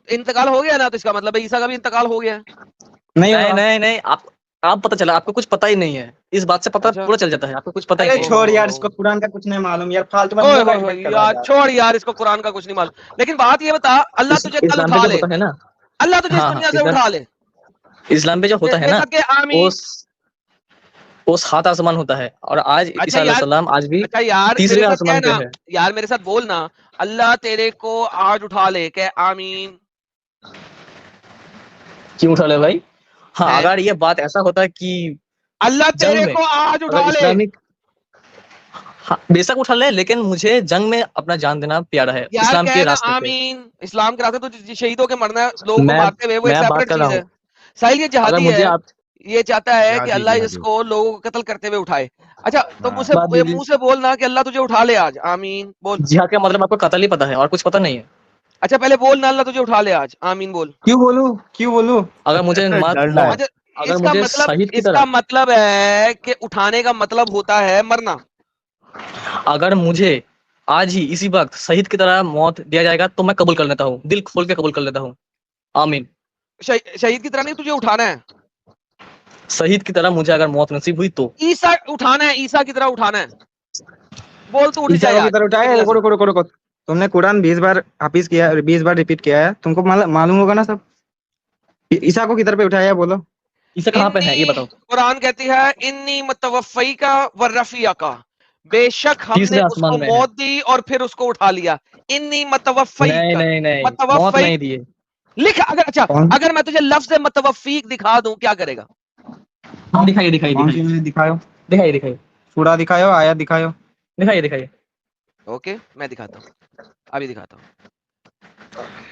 इंतकाल हो गया ना, तो इसका मतलब है ईसा का भी इंतकाल हो गया है। नहीं नहीं हुआ। नहीं नहीं, आप पता चला, आपको कुछ पता ही नहीं है। इस बात से पता अच्छा। पूरा चल जाता है, आपको कुछ पता ही अरे नहीं है। छोड़ यार, ओहो। इसको कुरान का कुछ नहीं मालूम यार, फालतू में ओए मुंह का होए होए, डिबेट कर रहा है यार यार। छोड़ यार, इसको कुरान का कुछ नहीं मालूम। लेकिन बात ये बता, अल्लाह तुझे कल इस्लाम पे उठा जो ले, होता है ना, अल्लाह तुझे इस हाँ हाँ, दुनिया से उठा ले, इस्लाम पे जो होता है ना, बेशक के आमीन। वो 7 आसमान होता है, और आज अच्छा ईसा यार, अलैहिस्सलाम आज भी अच्छा यार मेरे तीसरे साथ आसमान पे कहना, है। यार मेरे साथ बोलना, अल्लाह तेरे को आज उठा ले, कह आमीन। क्यों उठा ले भाई? हाँ, है अगर ये बात ऐसा होता कि अल्लाह जंग तेरे में, को आज अगर उठा ले। इस्लामिक, हाँ, बेशक उठा ले, लेकिन मुझे जंग में अपना जान देना प्यारा है, यार इस्लाम के कहना रास्ते पे। आमीन। इस्लाम के रास्ते तो शहीदों के मरना है, लोगों को मैं मारते हुए, वो एक मैं बात सेपरेट कर रहा चीज है। हूँ, साहिल ये अगर जिहादी मुझे है, आप ये चाहता है कि जिहादी अल्लाह जिहादी। इसको लोगों को कत्ल करते हुए उठाए। अच्छा तो हाँ। मुझसे बात दीजिए, मुंह से बोलना कि अल्लाह तुझे उठा ले आज, आमीन बोल। जिहाद का मतलब आपको कतल ही पता है और कुछ पता नहीं है। अच्छा पहले बोल ना, अल्लाह तुझे उठा ले आज, आमीन बोल। क्यों बोलूं, क्यों बोलूं? अगर मुझे डरना है। अच्छा अगर मुझे शहीद की इसका तरह, मतलब है कि उठाने का मतलब होता है मरना। अगर मुझे आज ही इसी वक्त शहीद की तरह मौत दिया जाएगा तो मैं कबूल कर लेता हूँ, दिल खोल के कबूल कर लेता हूँ। आमीन। शहीद की तरह नहीं, तुझे उठाना है। शहीद की तरह मुझे अगर मौत नसीब हुई तो ईसा उठाना है, ईसा की तरह उठाना है। बोल तू उठ ईसा जाए को आज किधर इस उठाए? दुनिया रुको से। रुको रुको रुको, तुमने कुरान 20 बार हाफिज किया, 20 बार रिपीट किया है, तुमको मालूम होगा ना सब। ईसा को किधर पे उठाया बोलो? इसे कहाँ पे है ये इन्नी, बताओ। कुरान कहती है इन्नी मतवफ़ई का व रफिया का, बेशक हमने तीसरे उसको आसमान में है। मौत दी और फिर उसको उठा लिया। इन्नी मतवफ़ई नहीं का, नहीं नहीं, मौत मतवफ़ई नहीं दिए। लिख, अगर अच्छा कौन अगर मैं तुझे लफ्ज मतवफ़ीक दिखा दूं क्या करेगा? हाँ, दिखाइए दिखाइए कौन सी दिखाइए चीज़ दिखाओ? दिखाइए दिखाइए सूरा दिखाओ, आयत दिखाओ। दिखाइए दिखाइए। ओके मैं दिखाता हूँ, अभी दिखाता हूँ।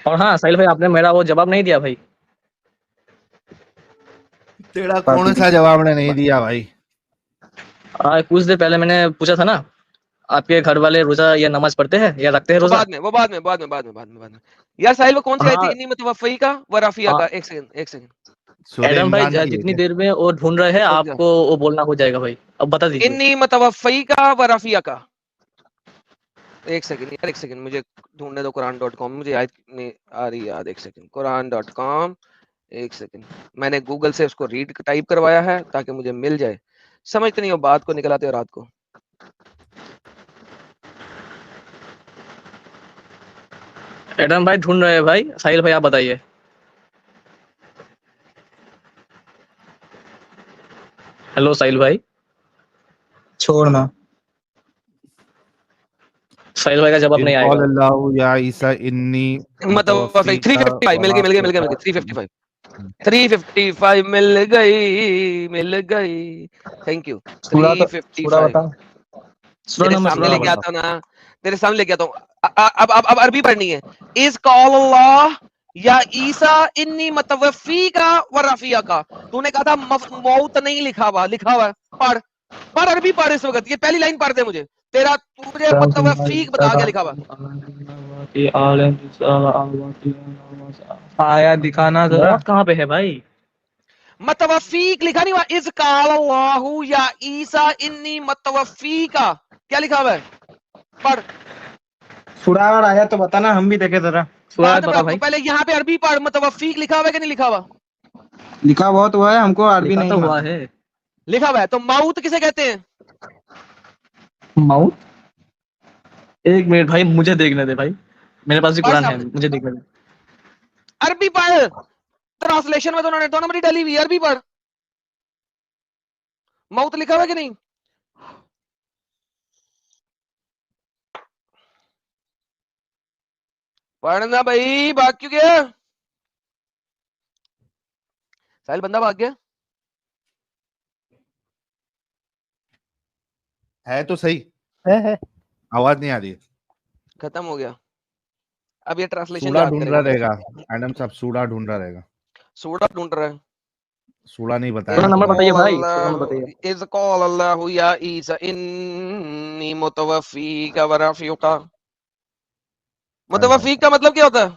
और हाँ साहिल भाई, आपने मेरा वो जवाब नहीं दिया भाई। तेरा कौन सा जवाब ने नहीं दिया भाई? कुछ देर पहले मैंने पूछा था ना, आपके घर वाले रोजा या नमाज पढ़ते हैं या रखते हैं वो रोजा? बाद में, वो बाद में, बाद में। यार साहिल वो कौन सी आई थी, हाँ। इन्नी मतवफ़ई का व रफिया आ, का? एक सेकंड एक सेकंड, सूर्य एडम भाई इमरान की है जितनी क्या? देर में वो ढूंढ रहे हैं, रुक जा। आपको वो बोलना हो जाएगा भाई, अब बता दीजिए। इन्नी मतवफ़ई का व रफिया का, एक सेकंड यार, एक सेकंड मुझे ढूंढने दो कुरान.com, मुझे याद नहीं आ रही याद, एक सेकंड कुरान.com, एक सेकंड। मैंने गूगल से उसको रीड टाइप करवाया है ताकि मुझे मिल जाए, समझते नहीं हो बात को, निकल आते हो रात को। एडम भाई ढूंढ रहे हैं भाई, साहिल भाई आप बताइए। हेलो साहिल भाई। छोड़ना। साहिल भाई का जवाब इज़ नहीं क़ाल आएगा। अल्लाहु या ईसा इन्नी मतवफ़ई मुतवफ़्फ़ीका 355 व मिल गई राफ़िउका। 355 355 मिल गई, थैंक यू। सूरा 355 बताओ। सूरा तेरे नंबर सामने सूरा लेके नंबर आता हूँ ना, तेरे सामने लेके आता हूँ। अब अरबी पढ़नी है। इस कॉल अल्लाह या ईसा इन्नी मतवफ़ी का व रफिया का, तूने कहा था मौत नहीं लिखा हुआ, लिखा हुआ है। पढ़ पढ़, अरबी पढ़ इस वक्त, ये पहली लाइन पढ़ दे मुझे। तेरा तुझे मतवफ़ी बता क्या लिखा हुआ? आयत दिखाना जरा। मौत कहाँ पे है भाई? मतवफ़ीक लिखा नहीं हुआ, इस काल अल्लाहु या ईसा इन्नी मतवफ़ी का, क्या लिखा हुआ है? पढ़, सूरा और आयत तो बताना, हम भी देखे जरा। सूरा बाद में बता पढ़ा, तू भाई। पहले यहाँ पे अरबी पढ़, मतवफ़ीक लिखा हुआ है कि नहीं लिखा हुआ? लिखा बहुत हुआ है, हमको अरबी लिखा नहीं तो हुआ मालूम। है। लिखा हुआ है। तो मौत किसे कहते हैं? मौत, एक मिनट भाई मुझे देखने दे भाई, मेरे पास भी पढ़ कुरान है, सामने, मुझे देखने दे। अरबी पढ़, ट्रांसलेशन में तो उन्होंने दो नंबर डाली हुई, अरबी पढ़। मौत लिखा हुआ है कि नहीं? पढ़ना भाई, भाग क्यों गया? साहिल बंदा भाग गया। है तो सही, है। आवाज नहीं आ रही है। खत्म हो गया। अब ये ट्रांसलेशन सूड़ा याद ढूंढ रहा करेगा कैसे? रहेगा एडम साहब, सूड़ा ढूंढ रहा रहेगा। सूड़ा ढूंढ रहा है। सूड़ा नहीं बताया सूरा ना नंबर तुमने। बताइए भाई, सूरा नंबर बताइए। इज़ क़ाल अल्लाहु या ईसा इन्नी मुतवफ़्फ़ीका व राफ़िउका। अरे भाई मुतवफ़्फ़ीक का मतलब क्या होता है?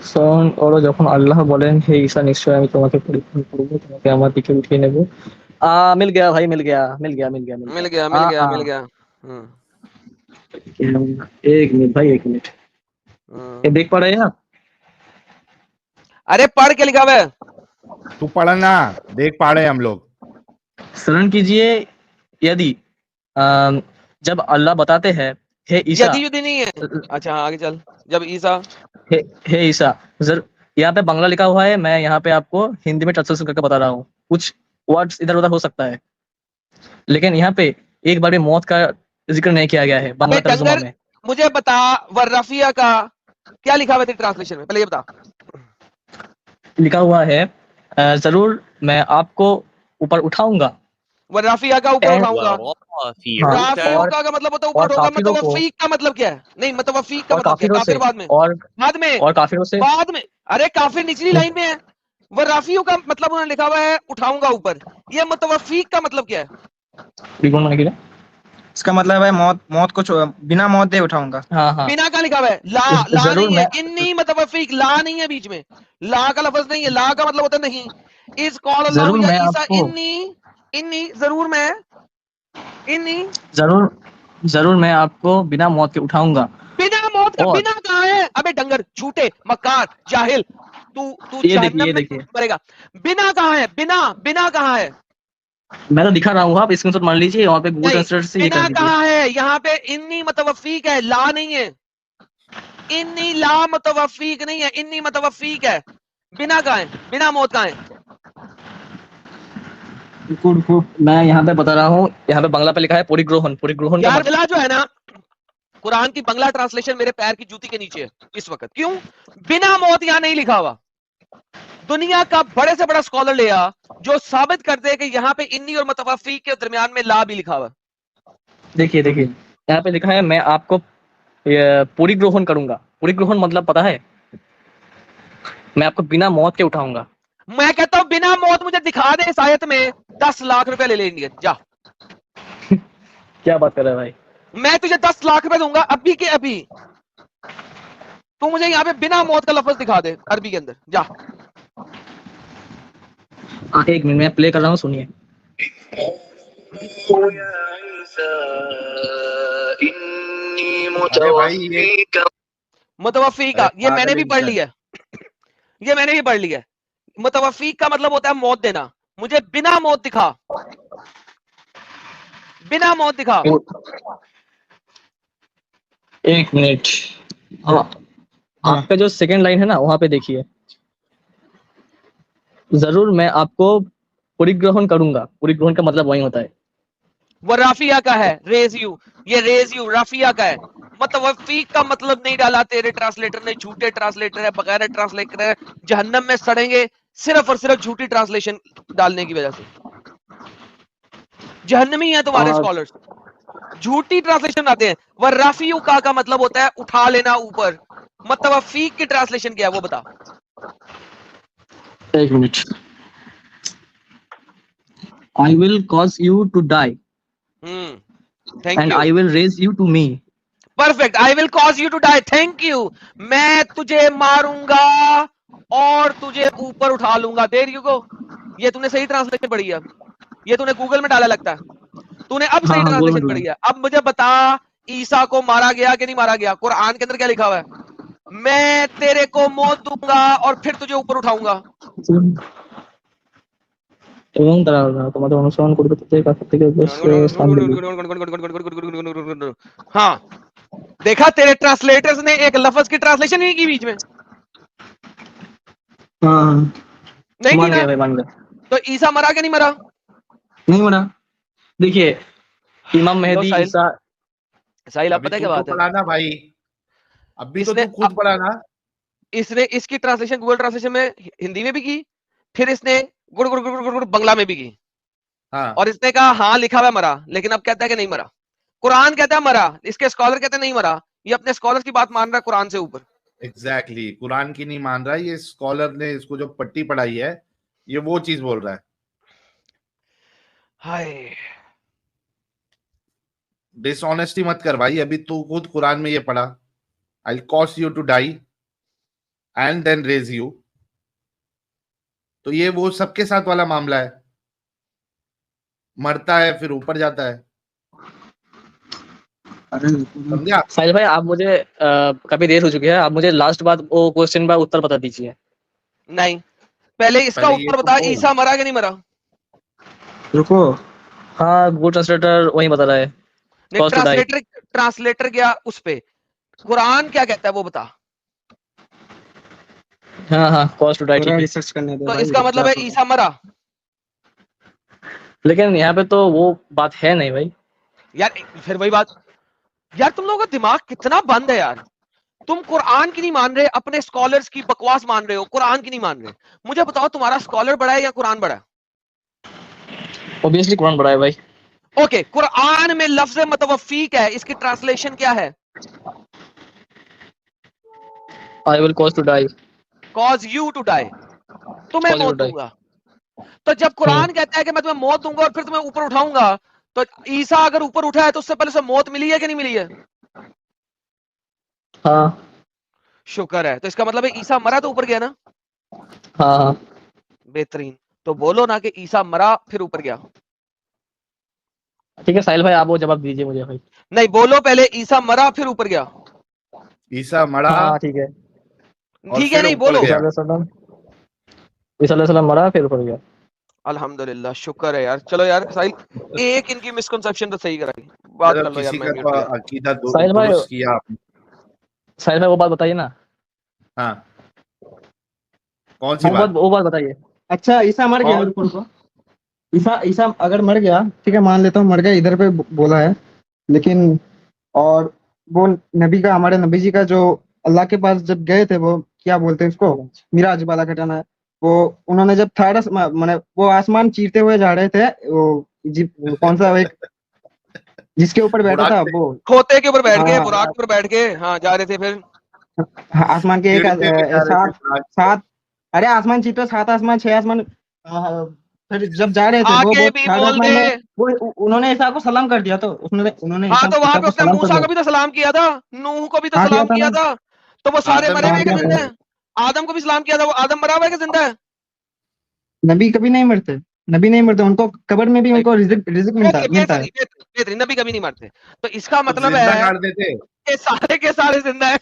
শোন, ওরা যখন আল্লাহ বলেন হে ঈসা নিশ্চয় আমি তোমাকে পরীক্ষা করবো, তোমাকে আমার দিকে উঠিয়ে নেব। मिल गया भाई, मिल गया मिल गया मिल गया मिल मिल गया। गया मिल गया मिल गया। हम्म। एक मिनट भाई, एक मिनट। ये देख पा रहे हैं आप? अरे पढ़ के लिखा हुआ है। तू पढ़ा ना, देख पा रहे हैं हम लोग। स्मरण कीजिए, यदि जब अल्लाह बताते हैं हे ईसा, यदि युदि नहीं है। अच्छा हाँ, आगे चल। जब ईसा हे ईसा, यहाँ पे बांग्ला लिखा हुआ है, मैं यहाँ पे आपको हिंदी में ट्रांसलेशन करके बता रहा हूँ। कुछ वर्ड्स इधर उधर हो सकता है, लेकिन यहाँ पे एक बार भी मौत का जिक्र नहीं किया गया है बांग्ला अबे तर्जुमा डंगर, में। मुझे बता वर्राफिया का क्या लिखा हुआ है तेरी ट्रांसलेशन में, पहले ये बता। लिखा हुआ है जरूर मैं आपको ऊपर उठाऊंगा। वर्राफिया का ऊपर And- उठाऊंगा। हाँ, राफियों का मतलब होता है ऊपर और उठाऊंगा। काफिरों को- मतवफीक का मतलब क्या है? नहीं, मतवफीक का और मतलब क्या है? काफिरों से काफिर बाद में, और बाद में, काफिरों से बाद में। अरे काफिर निचली लाइन में है। वर्राफियों का मतलब उन्होंने लिखा हुआ है उठाऊंगा ऊपर। ये मतवफीक का मतलब क्या है? रिकॉर्ड होने के लिए। इसका मतलब है मौत, मौत को बिना मौत दे उठाऊंगा। हाँ हाँ, बिना का लिखा हुआ है। ला ला जरूर नहीं है, मैं- इन्नी मतवफीक, ला नहीं है बीच में। ला का लफ्ज नहीं है। ला का मतलब होता है नहीं। इस कौल अल्लाह जरूर या मैं ईसा आपको- इन्नी इन्नी जरूर मैं इन्नी जरूर मैं आपको बिना मौत के उठाऊंगा। बिना मौत का। और- बिना कहाँ है? अबे डंगर, झूठे, मक्कार, जाहिल, तू तू ये देखिए, जहन्नम ये में देखिए। मरेगा। बिना कहाँ है? बिना बिना कहाँ है? मैं तो दिखा रहा हूँ, आप स्क्रीनशॉट मान लीजिए, वहाँ पे गूगल नहीं, ट्रांसलेटर से ये बिना कर दीजिए। कहाँ है? यहाँ पे इन्नी मतवफीक है, ला नहीं है। इन्नी ला मतवफीक नहीं है, इन्नी मतवफीक है। बिना कहाँ है? बिना मौत कहाँ है? मैं यहाँ पे बता रहा हूँ, यहाँ पे बांग्ला पे लिखा है परिग्रहण। परिग्रहण का यार मतलब बिला जो है ना, कुरान की बंगला ट्रांसलेशन मेरे पैर की जूती के नीचे है इस वक्त। क्यों? बिना मौत यहाँ नहीं लिखा हुआ। दुनिया का बड़े से बड़ा स्कॉलर ले आ जो साबित कर दे कि यहाँ पे इन्नी और मतवफीक के दरमियान में ला भी लिखा हुआ। देखिए देखिए, यहाँ पे लिखा है मैं आपको परिग्रहण करूंगा। परिग्रहण मतलब पता है? मैं आपको बिना मौत के उठाऊंगा। मैं कहता हूं बिना मौत मुझे दिखा दे इस आयत में, 10 लाख रुपए ले लेंगे। जा, क्या बात कर रहा है भाई? मैं तुझे 10 लाख रुपए दूंगा अभी के अभी। तू मुझे यहाँ पे बिना मौत का लफ्ज दिखा दे अरबी के अंदर। जा, एक मिनट मैं प्ले कर रहा हूँ, सुनिए। अरे भाई ये मुतवफी का अरे ये मैंने भी पागल पढ़ इंसान। लिया है। ये मैंने भी पढ़ लिया है। मुतवफी का मतलब होता है मौत देना। मुझे बिना मौत दिखा, बिना मौत दिखा। एक मिनट, हाँ, आपका जो सेकंड लाइन है ना, वहां पे देखिए, जरूर मैं आपको परिग्रहण करूंगा। परिग्रहण का मतलब वही होता है। वो राफिया का है, रेज यू। ये रेज यू राफिया का है। मुतवफीक का मतलब नहीं डाला तेरे ट्रांसलेटर ने। झूठे ट्रांसलेटर है, बगैर ट्रांसलेटर है, जहन्नम में सड़ेंगे सिर्फ और सिर्फ झूठी ट्रांसलेशन डालने की वजह से। जहन्नमी है तुम्हारे स्कॉलर्स, झूठी ट्रांसलेशन आते हैं। वह राफियू का मतलब होता है उठा लेना ऊपर। मुतवफीक की ट्रांसलेशन क्या है वो बता। एक मिनट। I will cause you to die thank and you. I will raise you to me. Perfect. I will cause you to die. Thank you. मैं तुझे मारूंगा और तुझे ऊपर उठा लूंगा। There you go. ये तूने सही ट्रांसलेशन पढ़ी है। ये तूने गूगल में डाला लगता है। तूने अब सही हाँ, हाँ, ट्रांसलेशन गूगल में पढ़ी है। अब मुझे बता ईसा को मारा गया कि नहीं मारा गया? कुरान के अंदर क्या लिखा हुआ है? मैं तेरे को मौत दूंगा और फिर तुझे ऊपर उठाऊंगा। এবং তারা তোমাদের অনুসরণ করবে তাদের কাছ থেকে উদ্দেশ্যে স্থান দেবে। हाँ, देखा तेरे ट्रांसलेटर्स ने एक लफ्ज की ट्रांसलेशन नहीं की बीच में। हाँ, नहीं की मान ना? गया भाई, मान गया। तो ईसा मरा कि नहीं मरा? नहीं मना। देखिए, इमाम मेहदी साहिल, ईसा। साहिल आप अभी पता है तू क्या तो बात है? पढ़ा ना भाई, अभी तो इसने तू खुद पढ़ा ना। इसने इसकी ट्रांसलेशन गूगल ट्रांसलेशन में हिंदी में भी की, फिर इसने गुड़ गुड़ गुड़ गुड़ गुड़ बंगला में भी की। हाँ, और इसने कहा हाँ लिखा हुआ है मरा, लेकिन अब कहता है कि नहीं मरा। कुरान कहता है मरा, इसके स्कॉलर कहते हैं नहीं मरा। ये अपने स्कॉलर की बात मान रहा है कुरान से ऊपर। एग्जैक्टली कुरान की नहीं मान रहा है। ये स्कॉलर ने इसको जो पट्टी पढ़ाई है, ये वो चीज बोल रहा है। हाय, डिसऑनेस्टी मत कर भाई, अभी तू खुद कुरान में ये पढ़ा। I'll cause you to die and then raise you. तो ये वो सबके साथ वाला मामला है, मरता है फिर ऊपर जाता है, समझे आप? साहिल भाई आप मुझे काफी देर हो चुकी है, आप मुझे लास्ट बात वो क्वेश्चन का उत्तर बता दीजिए। नहीं, पहले इसका पहले ये उत्तर तो बता, बोल। ईसा मरा कि नहीं मरा? रुको, हाँ गूगल ट्रांसलेटर वही बता रहा है। नहीं, Cause to die. ट्रांसलेटर गया उस पे, कुरान क्या कहता है वो बता। हाँ हाँ कॉज टू डाई, थोड़ा ठीक है। रिसर्च करने दे तो भाई, इसका मतलब है क्या ईसा मरा। लेकिन यहाँ पे तो वो बात है नहीं भाई। यार फिर वही बात, यार तुम लोगों का दिमाग कितना बंद है यार। तुम कुरान की नहीं मान रहे, अपने स्कॉलर्स की बकवास मान रहे हो, कुरान की नहीं मान रहे। मुझे बताओ तुम्हारा स्कॉलर बड़ा है या कुरान बड़ा है? ऑब्वियसली कुरान बड़ा है भाई। ओके, कुरान में लफ्ज मतवफी क्या है, इसकी ट्रांसलेशन क्या है? I will cause to die. Cause you to die, तुम्हें Cause you मौत to die. दूंगा। तो जब कुरान कहता है कि मैं तुम्हें मौत दूंगा और फिर तुम्हें ऊपर उठाऊंगा, तो ईसा अगर ऊपर उठा है तो उससे पहले उसे मौत मिली है कि नहीं मिली है? हाँ शुक्र है। तो इसका मतलब है ईसा मरा तो ऊपर गया ना। हाँ हाँ बेहतरीन। तो बोलो ना कि ईसा मरा फिर ऊपर गया। ठीक है साहिल भाई आप वो जवाब दीजिए मुझे भाई। नहीं, बोलो पहले ईसा मरा फिर ऊपर गया। ईसा मरा हाँ ठीक है। और ठीक है, फिर नहीं ऊपर बोलो। गया। ईसा अलैहिस्सलाम मरा फिर ऊपर गया। अल्हम्दुलिल्लाह, शुक्र है यार। चलो यार साहिल, एक इनकी मिसकंसेप्शन तो सही कराई। बात कर मतलब लो यार, किसी मैं का म्यूट तो किया। अकीदा साहिल भाई- दुरुस्त किया आपने। साहिल भाई वो बात बताइए ना। हाँ, कौन सी बात? वो बात बताइए। अच्छा, ईसा मर गया, और- रुको रुको। ईसा ईसा अगर मर गया, ठीक है मान लेता हूँ मर गया, इधर पे बोला है, लेकिन और वो नबी का, हमारे नबी जी का जो अल्लाह के पास जब गए थे, वो क्या बोलते हैं उसको, मिराज वाला घटना है। वो उन्होंने जब थर्ड माने वो आसमान चीरते हुए जा रहे थे, वो कौन सा एक जिसके ऊपर बैठा था बुराक वो, खोते के ऊपर बैठ के, हाँ। बुराक के ऊपर बैठ के, हाँ जा रहे थे। फिर आसमान के एक चिढ़ते हुए जा रहे थे बुराक से। सात, अरे आसमान चीरते 7 आसमान 6 आसमान, फिर जब जा रहे थे वो आगे भी थर्ड बोल आसमान दे। में वो उन्होंने ईसा को सलाम कर दिया, तो उन्होंने हाँ, तो वहां ईसा पे को उसने सलाम कर मूसा दिया। को भी तो सलाम किया था, नूह को भी तो हाँ, सलाम किया किया था था। तो वो सारे आदम मरे ने हुए किया कि था। जिंदा है? आदम को भी सलाम किया था। वो आदम मरा हुआ है कि जिंदा है? नबी कभी नहीं मरते, नबी नहीं मरते, उनको कब्र में भी उनको रिज़्क मिलता है। बेहतरीन, नबी कभी नहीं मरते। तो इसका तो मतलब जिंदा है गाड़ देते कि सारे के सारे जिंदा है।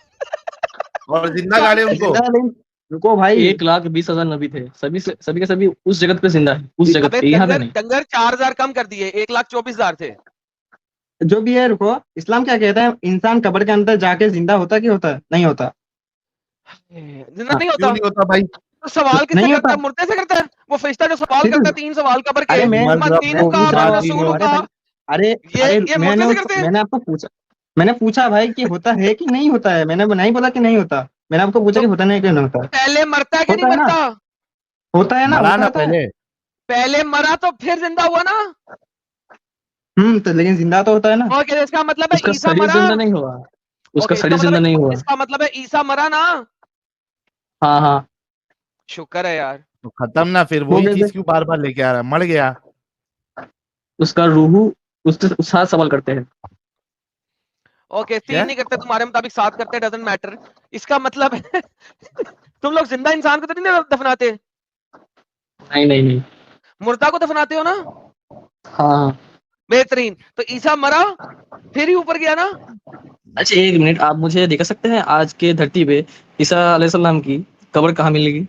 और जिंदा गाड़े उनको। जिंदा नहीं, रुको भाई, 1,20,000 नबी थे, सभी के सभी उस जगत पे जिंदा है, उस जगत अबे पे, यहाँ पे डंगर नहीं। डंगर 4000 कम कर दिए, 1,24,000 थे। जो भी है, रुको। इस्लाम क्या कहता है, इंसान कब्र के अंदर जाके जिंदा होता कि होता है? नहीं होता। जिंदा नहीं क्यों होता। नहीं होता भाई? तो सवाल किससे नहीं करता होता। है? मुर्दे से करता है। वो फरिश्ता जो सवाल ठीक है। करता है 3 सवाल कब्र के, अरे मैं मन दीनु का, पूछ रहा मन हूँ, रसूलु अरे का। भाई, अरे ये मुर्दे से करते हैं। मैंने आपको पूछा, मैंने पूछा भाई कि होता है कि नहीं होता है, मैंने नहीं बोला कि नहीं होता, मैंने आपको पूछा तो कि होता नहीं कि नहीं होता। पहले मरता है कि नहीं होता है ना, मरता? होता है ना, मरा होता ना है। पहले। पहले मरा तो फिर जिंदा हुआ ना। तो लेकिन जिंदा तो होता है ना। ओके, इसका मतलब है उसका ईसा शरीर मरा। जिंदा नहीं हुआ, उसका ओके, शरीर जिंदा नहीं हुआ। इसका मतलब है ईसा मरा ना। हाँ हाँ शुक्र है यार। तो खत्म ना, फिर वही चीज क्यों बार बार लेके आ रहा है? मर गया। उसका रूहू उससे 7 सवाल करते हैं। ओके, 3 क्या? नहीं करते तुम्हारे मुताबिक, 7 करते, डजंट मैटर। इसका मतलब है तुम लोग जिंदा इंसान को तो नहीं दफनाते, नहीं नहीं नहीं। मुर्दा को दफनाते हो ना। हाँ बेहतरीन। तो ईसा मरा फिर ही ऊपर गया ना। अच्छा 1 मिनट, आप मुझे दिखा सकते हैं आज के धरती पे ईसा अलैहिस्सलाम की कब्र कहाँ मिलेगी?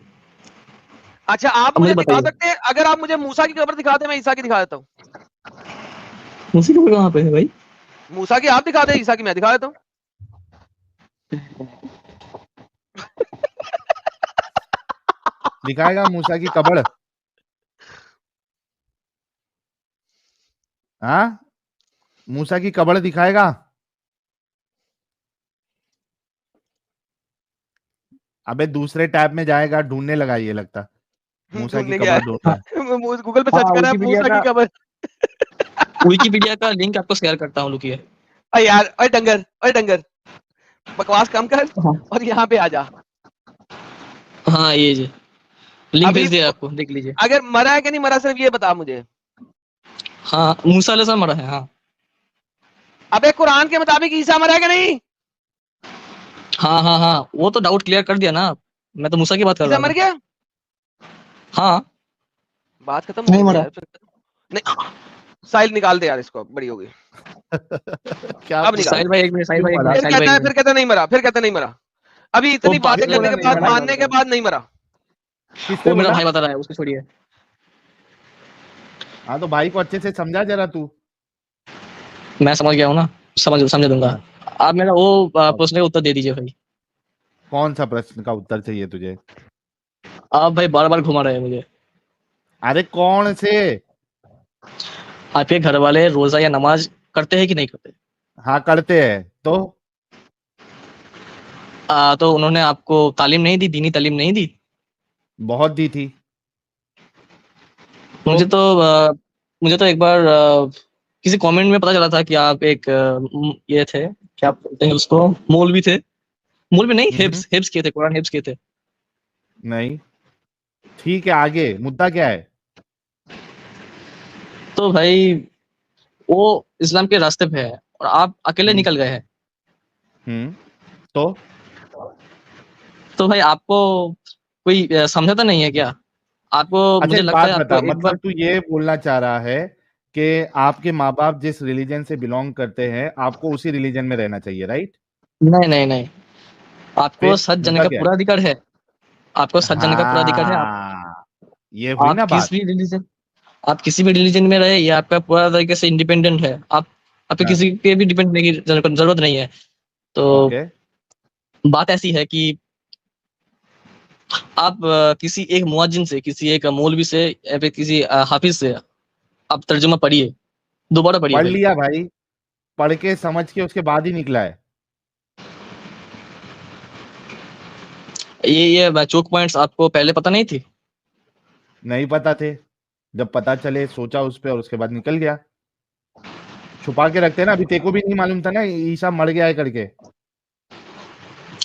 अच्छा, आप अब मुझे मुझे दिखा बताइए। सकते हैं? अगर आप मुझे मूसा की कब्र दिखा दे, मैं ईसा की दिखा देता हूँ। उसी कब्र कहाँ पे है भाई? मूसा की आप दिखा दे, ईसा की मैं दिखा देता हूँ। दिखाएगा मूसा की कब्र? हाँ, मूसा की कब्र दिखाएगा? अबे दूसरे टैब में जाएगा, ढूंढने लगा, ये लगता मूसा की ढूंढने गया कब्र ढूंढ रहा है। गूगल पे सर्च हाँ, कर रहा है विकिपीडिया मूसा की का- कब्र। विकिपीडिया का लिंक आपको शेयर करता हूँ, रुकिए। अरे यार, अरे डंगर, बकवास कम कर और यहाँ पे आ जा। हाँ ये जी लिंक अभी भेज दिया आपको, देख लीजिए। अगर मरा है कि नहीं मरा, सिर्फ ये बता मुझे। हाँ मूसा अलैहिस्सलाम मरा है। हाँ अबे कुरान के मुताबिक ईसा मरा है कि नहीं? हाँ हाँ हाँ, वो तो डाउट क्लियर कर दिया ना। मैं तो मूसा की बात कर ईसा रहा मर था। गया, हाँ बात खत्म नहीं हो गई मरा। यार फिर। नहीं, साहिल निकाल दे यार इसको, बड़ी हो गई। क्या अब निकाल। साहिल भाई एक मिनट, साहिल क्यों भाई एक मरा? मिनट, साहिल भाई एक फिर मिनट। कहता नहीं मरा, फिर कहता नहीं मरा। अभी वो इतनी बात बातें फिर करने बोला के नहीं बाद, मरा। मानने के बाद नहीं मरा। किसने वो मेरा बोला? भाई बता रहा है, उसको छोड़िए। हाँ तो भाई को अच्छे से समझा जरा तू। मैं समझ गया हूँ ना, समझ दूंगा। हाँ, आप मेरा वो अब प्रश्न का उत्तर दे दीजिए भाई। कौन सा प्रश्न का उत्तर चाहिए तुझे? आप भाई बार बार घुमा रहे हैं मुझे। अरे कौन से? आपके घर वाले रोजा या नमाज करते हैं कि नहीं करते? हाँ करते हैं तो। तो उन्होंने आपको तालीम नहीं दी, दीनी तालीम नहीं दी? बहुत दी थी। तो मुझे तो मुझे तो एक बार किसी कमेंट में पता चला था कि आप एक ये थे, क्या बोलते हैं उसको, मौलवी थे। मौलवी नहीं, हम्म, हिफ्स किए थे, कुरान हिफ्स किए थे। नहीं। ठीक है, आगे मुद्दा क्या है? तो भाई वो इस्लाम के रास्ते पे है और आप अकेले हम्म निकल गए हैं। हम्म, तो तो भाई आपको कोई समझाता नहीं है क्या? आपको, अच्छा मुझे एक लगता बात है आपको बता, एक बार। मतलब तू ये बोलना चाह रहा है कि आपके माँ बाप जिस रिलीजन से बिलोंग करते हैं आपको उसी रिलीजन में रहना चाहिए, राइट? नहीं नहीं नहीं, आपको फिर सच जानने मुद्दा का क्या है? पूरा अधिकार है। आपको सच जानने का पूरा अधिकार है। हाँ, ये हुई आप ना किस बात। भी रिलीजन आप किसी भी रिलीजन में रहे, ये आपका पूरा तरीके से इंडिपेंडेंट है। आप आपको हाँ, किसी पे भी डिपेंड नहीं की जरूरत नहीं है। तो ओके। बात ऐसी है कि आप किसी एक मुअज्जिन से, किसी एक मौलवी से या फिर किसी हाफिज से आप तर्जुमा पढ़िए, दोबारा पढ़िए पढ़ भाई। लिया भाई, पढ़ के समझ के उसके बाद ही निकला है। ये चोक पॉइंट्स आपको पहले पता नहीं थी? नहीं पता थे, जब पता चले सोचा उस पे और उसके बाद निकल गया। छुपा के रखते हैं ना, अभी तेको भी नहीं मालूम था ना ईसा मर गया है करके।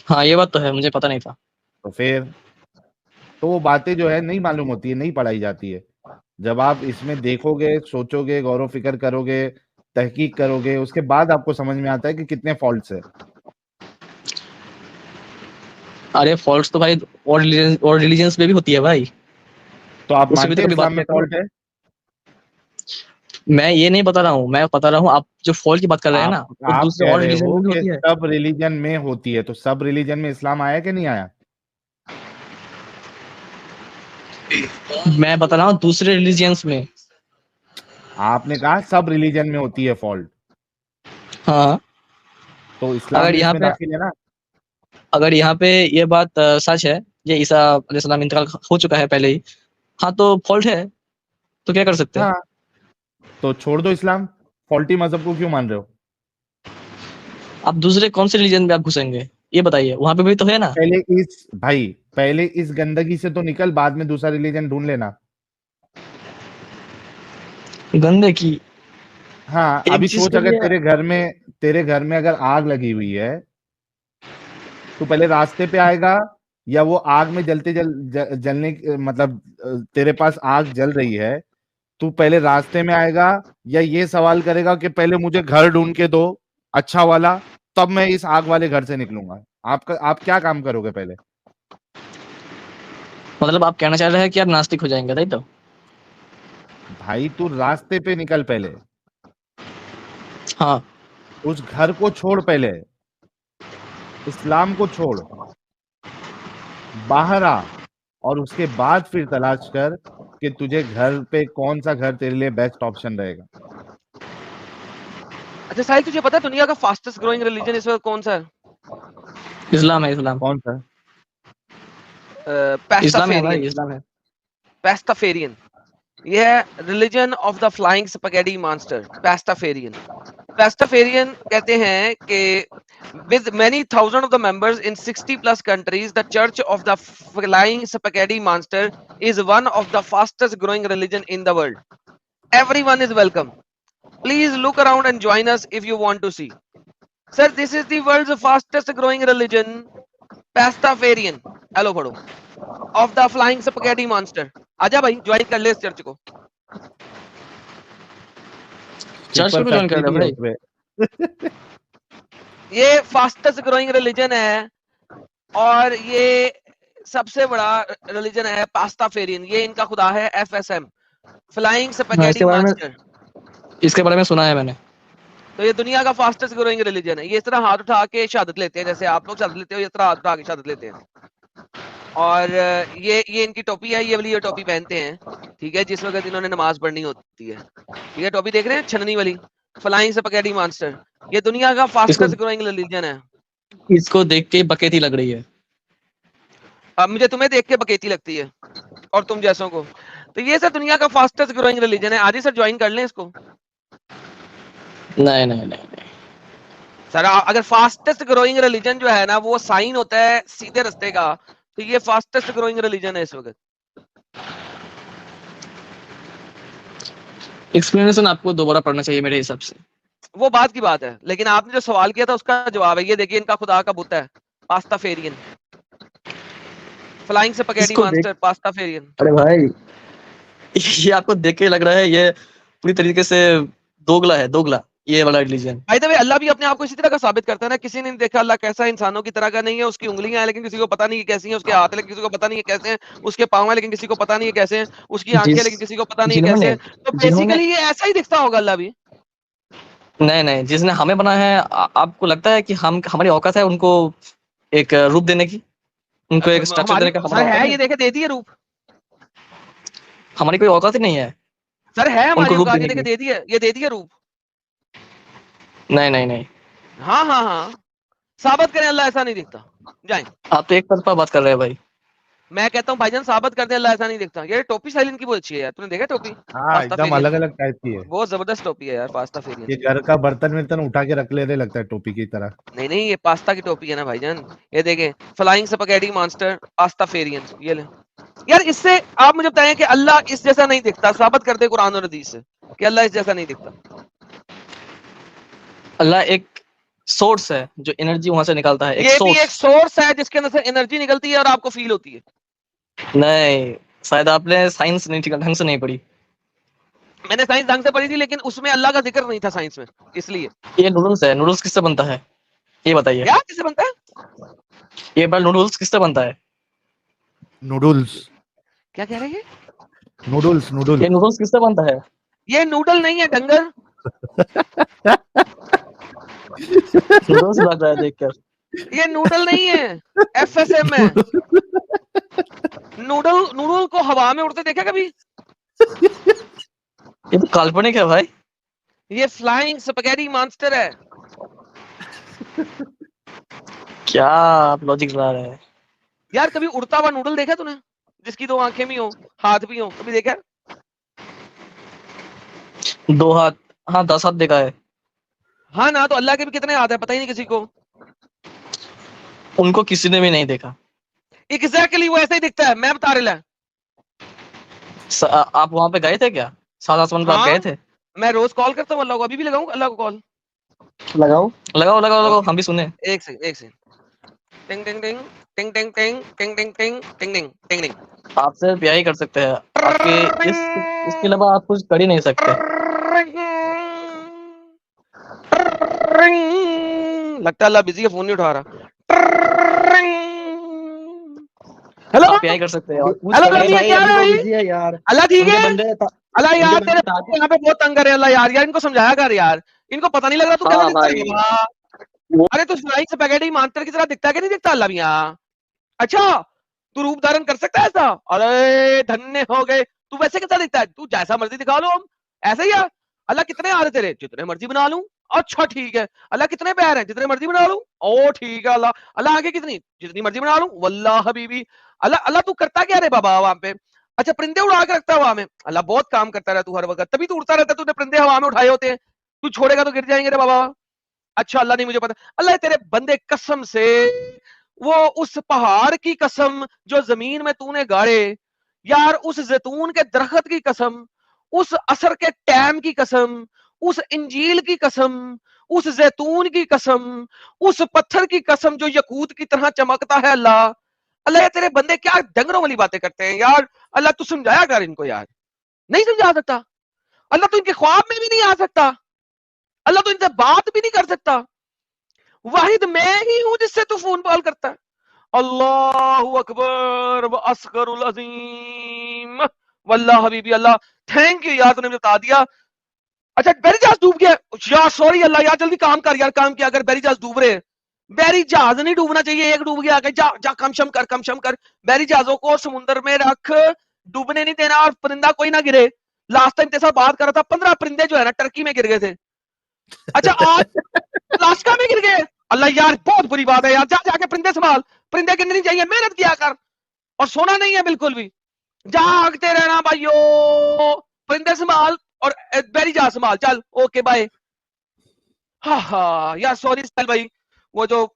हाँ ये बात तो है, मुझे पता नहीं था। तो फिर तो वो बातें जो है नहीं मालूम होती है, नहीं पढ़ाई जाती है। जब आप इसमें देखोगे, सोचोगे, गौर फिक्र करोगे, तहकीक करोगे, उसके बाद आपको समझ में आता है कि कितने फॉल्ट्स है। अरे फॉल्ट्स तो भाई और रिलीजन्स में भी होती है भाई। तो आप उससे भी मानते तो हैं कभी बात इस्लाम में किया करो। फॉल्ट है? मैं ये नहीं बता रहा हूँ, मैं बता रहा हूँ आप जो फॉल्ट की बात कर रहे हैं ना, वो आप दूसरे कह और रहे रिलीजन हो में भी कि होती है। सब रिलीजन में होती है, तो सब रिलीजन में इस्लाम आया कि नहीं आया? मैं बता रहा हूँ दूसरे रिलीजियंस में। आपने कहा सब रिलीजन में होती है फॉल्ट, हाँ। तो इस्लाम अगर भी यहाँ इसमें पे दाखिल है ना? अगर यहाँ पे ये बात सच है, ये ईसा अलैहिस्सलाम इंतकाल हो चुका है पहले ही, हाँ तो फॉल्ट है, तो क्या कर सकते हैं? हाँ, तो छोड़ दो इस्लाम, फॉल्टी मजहब को क्यों मान रहे हो? आप दूसरे कौन से रिलीजन में आप घुसेंगे, ये बताइए, वहां पे भी तो है ना। पहले इस गंदगी से तो निकल, बाद में दूसरा रिलीजन ढूंढ लेना। गंदे की हाँ, एक अभी चीज सोच के अगर लिए। तेरे घर में अगर आग लगी हुई है, तो पहले रास्ते पे आएगा या वो आग में जलने मतलब तेरे पास आग जल रही है, तू पहले रास्ते में आएगा या ये सवाल करेगा कि पहले मुझे घर ढूंढ के दो अच्छा वाला, तब मैं इस आग वाले घर से निकलूंगा? आप क्या काम करोगे पहले? मतलब आप कहना चाह रहे हैं कि आप नास्तिक हो जाएंगे, राइट? तो भाई तू रास्ते पे निकल पहले, हाँ। उस घर को छोड़, पहले इस्लाम को छोड़, बाहर आ, और उसके बाद फिर तलाश कर कि तुझे घर पे कौन सा घर तेरे लिए बेस्ट ऑप्शन रहेगा। अच्छा साहिल, तुझे पता है दुनिया का फास्टेस्ट ग्रोइंग रिलीजन इस वक्त कौन सा है? इस्लाम है, इस्लाम। कौन सा? इस्लाम है भाई, पेस्टाफेरियन। इस्लाम है। पेस्टाफेरियन, ये है religion of the flying spaghetti monster. Pastafarian, Pastafarian कहते हैं कि with many thousands of the members in 60 plus countries, the Church of the Flying Spaghetti Monster is one of the fastest growing religion in the world. Everyone is welcome. Please look around and join us if you want to see. Sir, this is the world's fastest growing religion, Pastafarian. Hello, पढ़ो, of the Flying Spaghetti Monster. आजा भाई, join कर ले इस church को। Church sleeper को join कर factory रहे भी है भाई। उसमें। ये फास्टेस्ट ग्रोइंग रिलीजन है और ये सबसे बड़ा रिलीजन है पास्ताफेरियन, ये इनका खुदा है FSM, फ्लाइंग स्पैगेटी इसके बारे में मास्टर। इसके बारे में सुना है मैंने। तो ये दुनिया का फास्टेस्ट ग्रोइंग रिलीजन है। ये इस तरह हाथ उठा के शहादत लेते हैं, जैसे आप लोग शहादत लेते हो, इस तरह हाथ उठा के शहादत लेते हैं। और ये इनकी टोपी है, ये वाली ये टोपी पहनते हैं, ठीक है, जिस वक्त इन्होंने नमाज पढ़नी होती है, ठीक है। टोपी देख रहे हैं छननी वाली, फ्लाइंग स्पैगेटी मास्टर। ये दुनिया का फास्टेस्ट ग्रोइंग रिलीजन है। इसको देख के बकेती लग रही है। अब मुझे तुम्हें देख के बकेती लगती है और तुम जैसों को। तो ये सर दुनिया का फास्टेस्ट ग्रोइंग रिलीजन है। आज ही सर ज्वाइन कर लें इसको। नहीं नहीं नहीं नहीं सर अगर फास्टेस्ट ग्रोइंग रिलीजन जो है ना वो साइन होता है सीधे रास्ते का, तो ये फास्टेस्ट ग्रोइंग रिलीजन है इस वक्त। एक्सप्लेनेशन आपको दोबारा पढ़ना चाहिए मेरे हिसाब से। वो बात की बात है, लेकिन आपने जो सवाल किया था उसका जवाब है। ये देखिए इनका खुदा का बुत है पास्ताफेरियन, फ्लाइंग स्पैगेटी मास्टर पास्ताफेरियन। अरे भाई ये आपको देख के लग रहा है ये पूरी तरीके से दोगला है, दोगला ये वाला रिलीजन। भाई तो अल्लाह भी अपने आप को इसी तरह का साबित करता है ना। किसी ने नहीं देखा अल्लाह कैसा, इंसानों की तरह का नहीं है। उसकी उंगलियां हैं लेकिन किसी को पता नहीं है कैसी हैं, उसके हाथ है लेकिन किसी को पता नहीं है कैसे हैं, उसके पाँव है लेकिन किसी को पता नहीं है कैसे हैं, उसकी आंखें लेकिन किसी को पता नहीं है कैसे हैं। तो बेसिकली ये ऐसा ही दिखता होगा अल्लाह भी। नहीं नहीं, जिसने हमें बनाया है आपको लगता है कि हम हमारी औकात है उनको एक रूप देने की, उनको एक स्ट्रक्चर देने का? सर है, ये देखे दे दिए रूप। हमारी कोई औकात ही नहीं है सर है हमारी रूप औकात, देने ये देखे की। दे दिए, ये दे दिए रूप। नहीं नहीं नहीं, हाँ हाँ हाँ, साबित करें अल्लाह ऐसा नहीं दिखता। जाएं। आप तो एक तरफा बात कर रहे हैं भाई। मैं कहता हूँ भाईजान साबित कर दे अल्लाह ऐसा नहीं दिखता। ये टोपी साइलेंट की बहुत अच्छी है यार, तूने देखा टोपी? हाँ एकदम अलग अलग टाइप की है। बहुत जबरदस्त टोपी है यार पास्ताफेरियन। ये घर का बर्तन वर्तन उठा के रख लेने लगता है टोपी की तरह। नहीं नहीं, ये पास्ता की टोपी है ना भाईजान। ये देखें फ्लाइंग स्पैगेटी मास्टर पास्ताफेरियन, ये ले यार। इससे आप मुझे बताएं कि अल्लाह इस जैसा नहीं दिखता, साबित कर दे कुरान और हदीस से कि अल्लाह इस जैसा नहीं दिखता। अल्लाह एक सोर्स है जो एनर्जी वहां से निकालता है। ये भी एक सोर्स है जिसके अंदर से एनर्जी निकलती है और आपको फील होती है। नहीं, शायद आपने साइंस नहीं ठीक ढंग से नहीं पढ़ी। मैंने साइंस ढंग से पढ़ी थी लेकिन उसमें अल्लाह का जिक्र नहीं था साइंस में, इसलिए। ये नूडल्स है, नूडल्स किससे बनता है ये बताइए? क्या किससे बनता है? ये बार नूडल्स किससे बनता है? नूडल्स? क्या कह रहे हैं? Noodles noodles. ये नूडल्स किससे बनता है? ये नूडल नहीं है डंगर। नूडल्स लग रहा है देखकर। ये नूडल नहीं है, FSM है। नूडल, नूडल को हवा में उड़ते देखा कभी? ये तो काल्पनिक है भाई। ये फ्लाइंग स्पैगेटी मास्टर है। क्या आप लॉजिक ला रहे हैं यार कभी उड़ता हुआ नूडल देखा तूने, जिसकी 2 आंखें भी हो, हाथ भी हो, कभी देखा? 2 हाथ? हाँ 10 हाथ देखा है। हाँ ना, तो अल्लाह के भी कितने हाथ है पता ही नहीं किसी को। उनको किसी ने भी नहीं देखा। एग्जैक्टली वो ऐसा ही दिखता है, मैं बता रहा। आप वहां पे गए थे क्या? सात आसमान पे आप गए थे? मैं रोज कॉल करता हूँ अल्लाह को, अभी भी लगाऊं अल्लाह को कॉल? लगाओ लगाओ लगाओ लगाओ, हम भी सुने। एक सेकंड। टिंग टिंग टिंग टिंग टिंग टिंग टिंग टिंग टिंग टिंग टिंग टिंग टिंग। आप सिर्फ यही कर सकते हैं, आपके इसके अलावा आप कुछ कर ही नहीं सकते। लगता है अल्लाह बिजी है, फोन नहीं उठा रहा। हेलो, आप यही कर सकते हैं और कुछ हेलो, कर नहीं भाई, सकते। क्या है भाई? बिजी है यार। अल्लाह ठीक है? अल्लाह यार मुझे तेरे बंदे यहाँ पे बहुत तंग कर रहे हैं अल्लाह यार। यार इनको समझाया कर यार, इनको पता नहीं लग रहा तू हाँ कैसा भाई। दिखता है। अरे तू फ्लाइंग स्पैगेटी मास्टर की तरह दिखता है कि नहीं दिखता अल्लाह भी यहाँ? अच्छा तू रूप धारण कर सकता है ऐसा? अरे धन्य हो गए। तू वैसे कैसा दिखता है? तू जैसा मर्जी दिखा लो, हम ऐसे ही है। अल्लाह कितने आ रहे तेरे? जितने मर्जी बना लूं। अच्छा ठीक है। अल्लाह कितने पैर हैं? जितने मर्जी बना लूं। ओ ठीक है। अल्लाह अल्लाह आगे कितनी? जितनी मर्जी बना लूं। वल्लाह हबीबी। अल्लाह अल्लाह तू करता क्या रे बाबा वहां पे? अच्छा परिंदे उड़ा के रखता है हवा में? अल्लाह बहुत काम करता रहता तू हर वक्त, तभी तू उड़ता रहता है। तूने परिंदे हवा में उठाए होते हैं, तू छोड़ेगा तो गिर जाएंगे रे बाबा। अच्छा अल्लाह नहीं मुझे पता। अल्लाह तेरे बंदे कसम से, वो उस पहाड़ की कसम जो जमीन में तूने गाड़े यार, उस जैतून के दरख्त की कसम, उस असर के टैम की कसम, उस इंजील की कसम, उस जैतून की कसम, उस पत्थर की कसम जो यकूत की तरह चमकता है। अल्लाह अल्लाह तेरे बंदे क्या डंगरों वाली बातें करते हैं यार। अल्लाह तू समझाया कर इनको यार, नहीं समझा सकता। अल्लाह तू इनके ख्वाब में भी नहीं आ सकता। अल्लाह तो इनसे बात भी नहीं कर सकता। वाहिद मैं ही हूं जिससे तू फोन कॉल करता है। अल्लाहु अकबर व अस्गरुल अजीम वल्लाह हबीबी अल्लाह। थैंक यू यार, तूने मुझे बता दिया। अच्छा बैरी जहाज डूब गया यार, सॉरी अल्लाह यार, जल्दी काम कर यार, काम किया। अगर बैरी जहाज डूब रहे, बैरी जहाज नहीं डूबना चाहिए, एक डूब गया, जा जा कम शम कर, कम शम कर। बैरी जहाजों को समुद्र में रख, डूबने नहीं देना, और परिंदा कोई ना गिरे। लास्ट टाइम तेरे साथ बात कर रहा था, 15 परिंदे जो है ना टर्की में गिर गए थे। अच्छा आज अलास्का में गिर गए। अल्लाह यार बहुत बुरी बात है यार, जा जाके परिंदे संभाल, परिंदे गिरने नहीं चाहिए, मेहनत किया कर, और सोना नहीं है बिल्कुल भी, जागते रहना भाइयों, परिंदे संभाल और बैरी जहाज संभाल, चल ओके बाय। हाँ हाँ यार सॉरी साहिल भाई, वो जो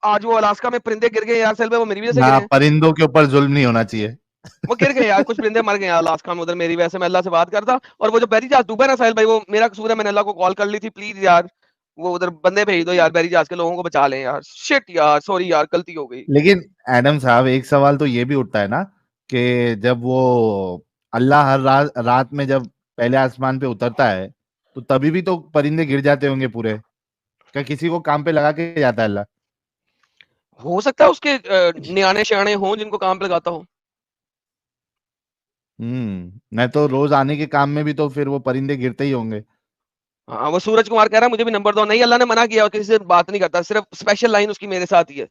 आज वो अलास्का में परिंदे गिर गए यार साहिल भाई, वो मेरी वजह से गिरे हाँ, हैं। परिंदों के ऊपर जुल्म नहीं होना चाहिए। वो गिर गए यार, कुछ परिंदे मर गए यार अलास्का में, उधर मेरी वजह से। मैं अल्लाह से बात करता, और वो जो बैरी जहाज डूबा ना साहिल भाई, वो मेरा कसूर है, मैंने अल्लाह को कॉल कर ली थी, प्लीज यार वो उधर बंदे भेज दो यार, बैरी जहाज के लोगों को बचा लें यार। शिट यार, सॉरी यार, गलती हो गई। लेकिन एडम साहब, एक सवाल तो ये भी उठता है ना कि जब वो अल्लाह हर रात में जब पहले आसमान पे उतरता है, तो तभी भी तो परिंदे गिर जाते होंगे पूरे। क्या किसी को काम पे लगा के जाता है अल्लाह? हो सकता है उसके नियाने श्याने हों जिनको काम पे लगाता हो। नहीं तो रोज आने के काम में भी तो फिर वो परिंदे गिरते ही होंगे। हाँ वो सूरज कुमार कह रहा है मुझे भी नंबर दो, नहीं अल्लाह ने मना किया, किसी से बात नहीं करता, सिर्फ स्पेशल लाइन उसकी मेरे साथ ही है।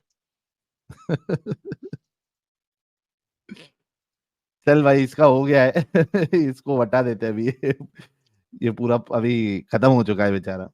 चल भाई, इसका हो गया है। इसको हटा देते हैं अभी। ये पूरा अभी खत्म हो चुका है बेचारा।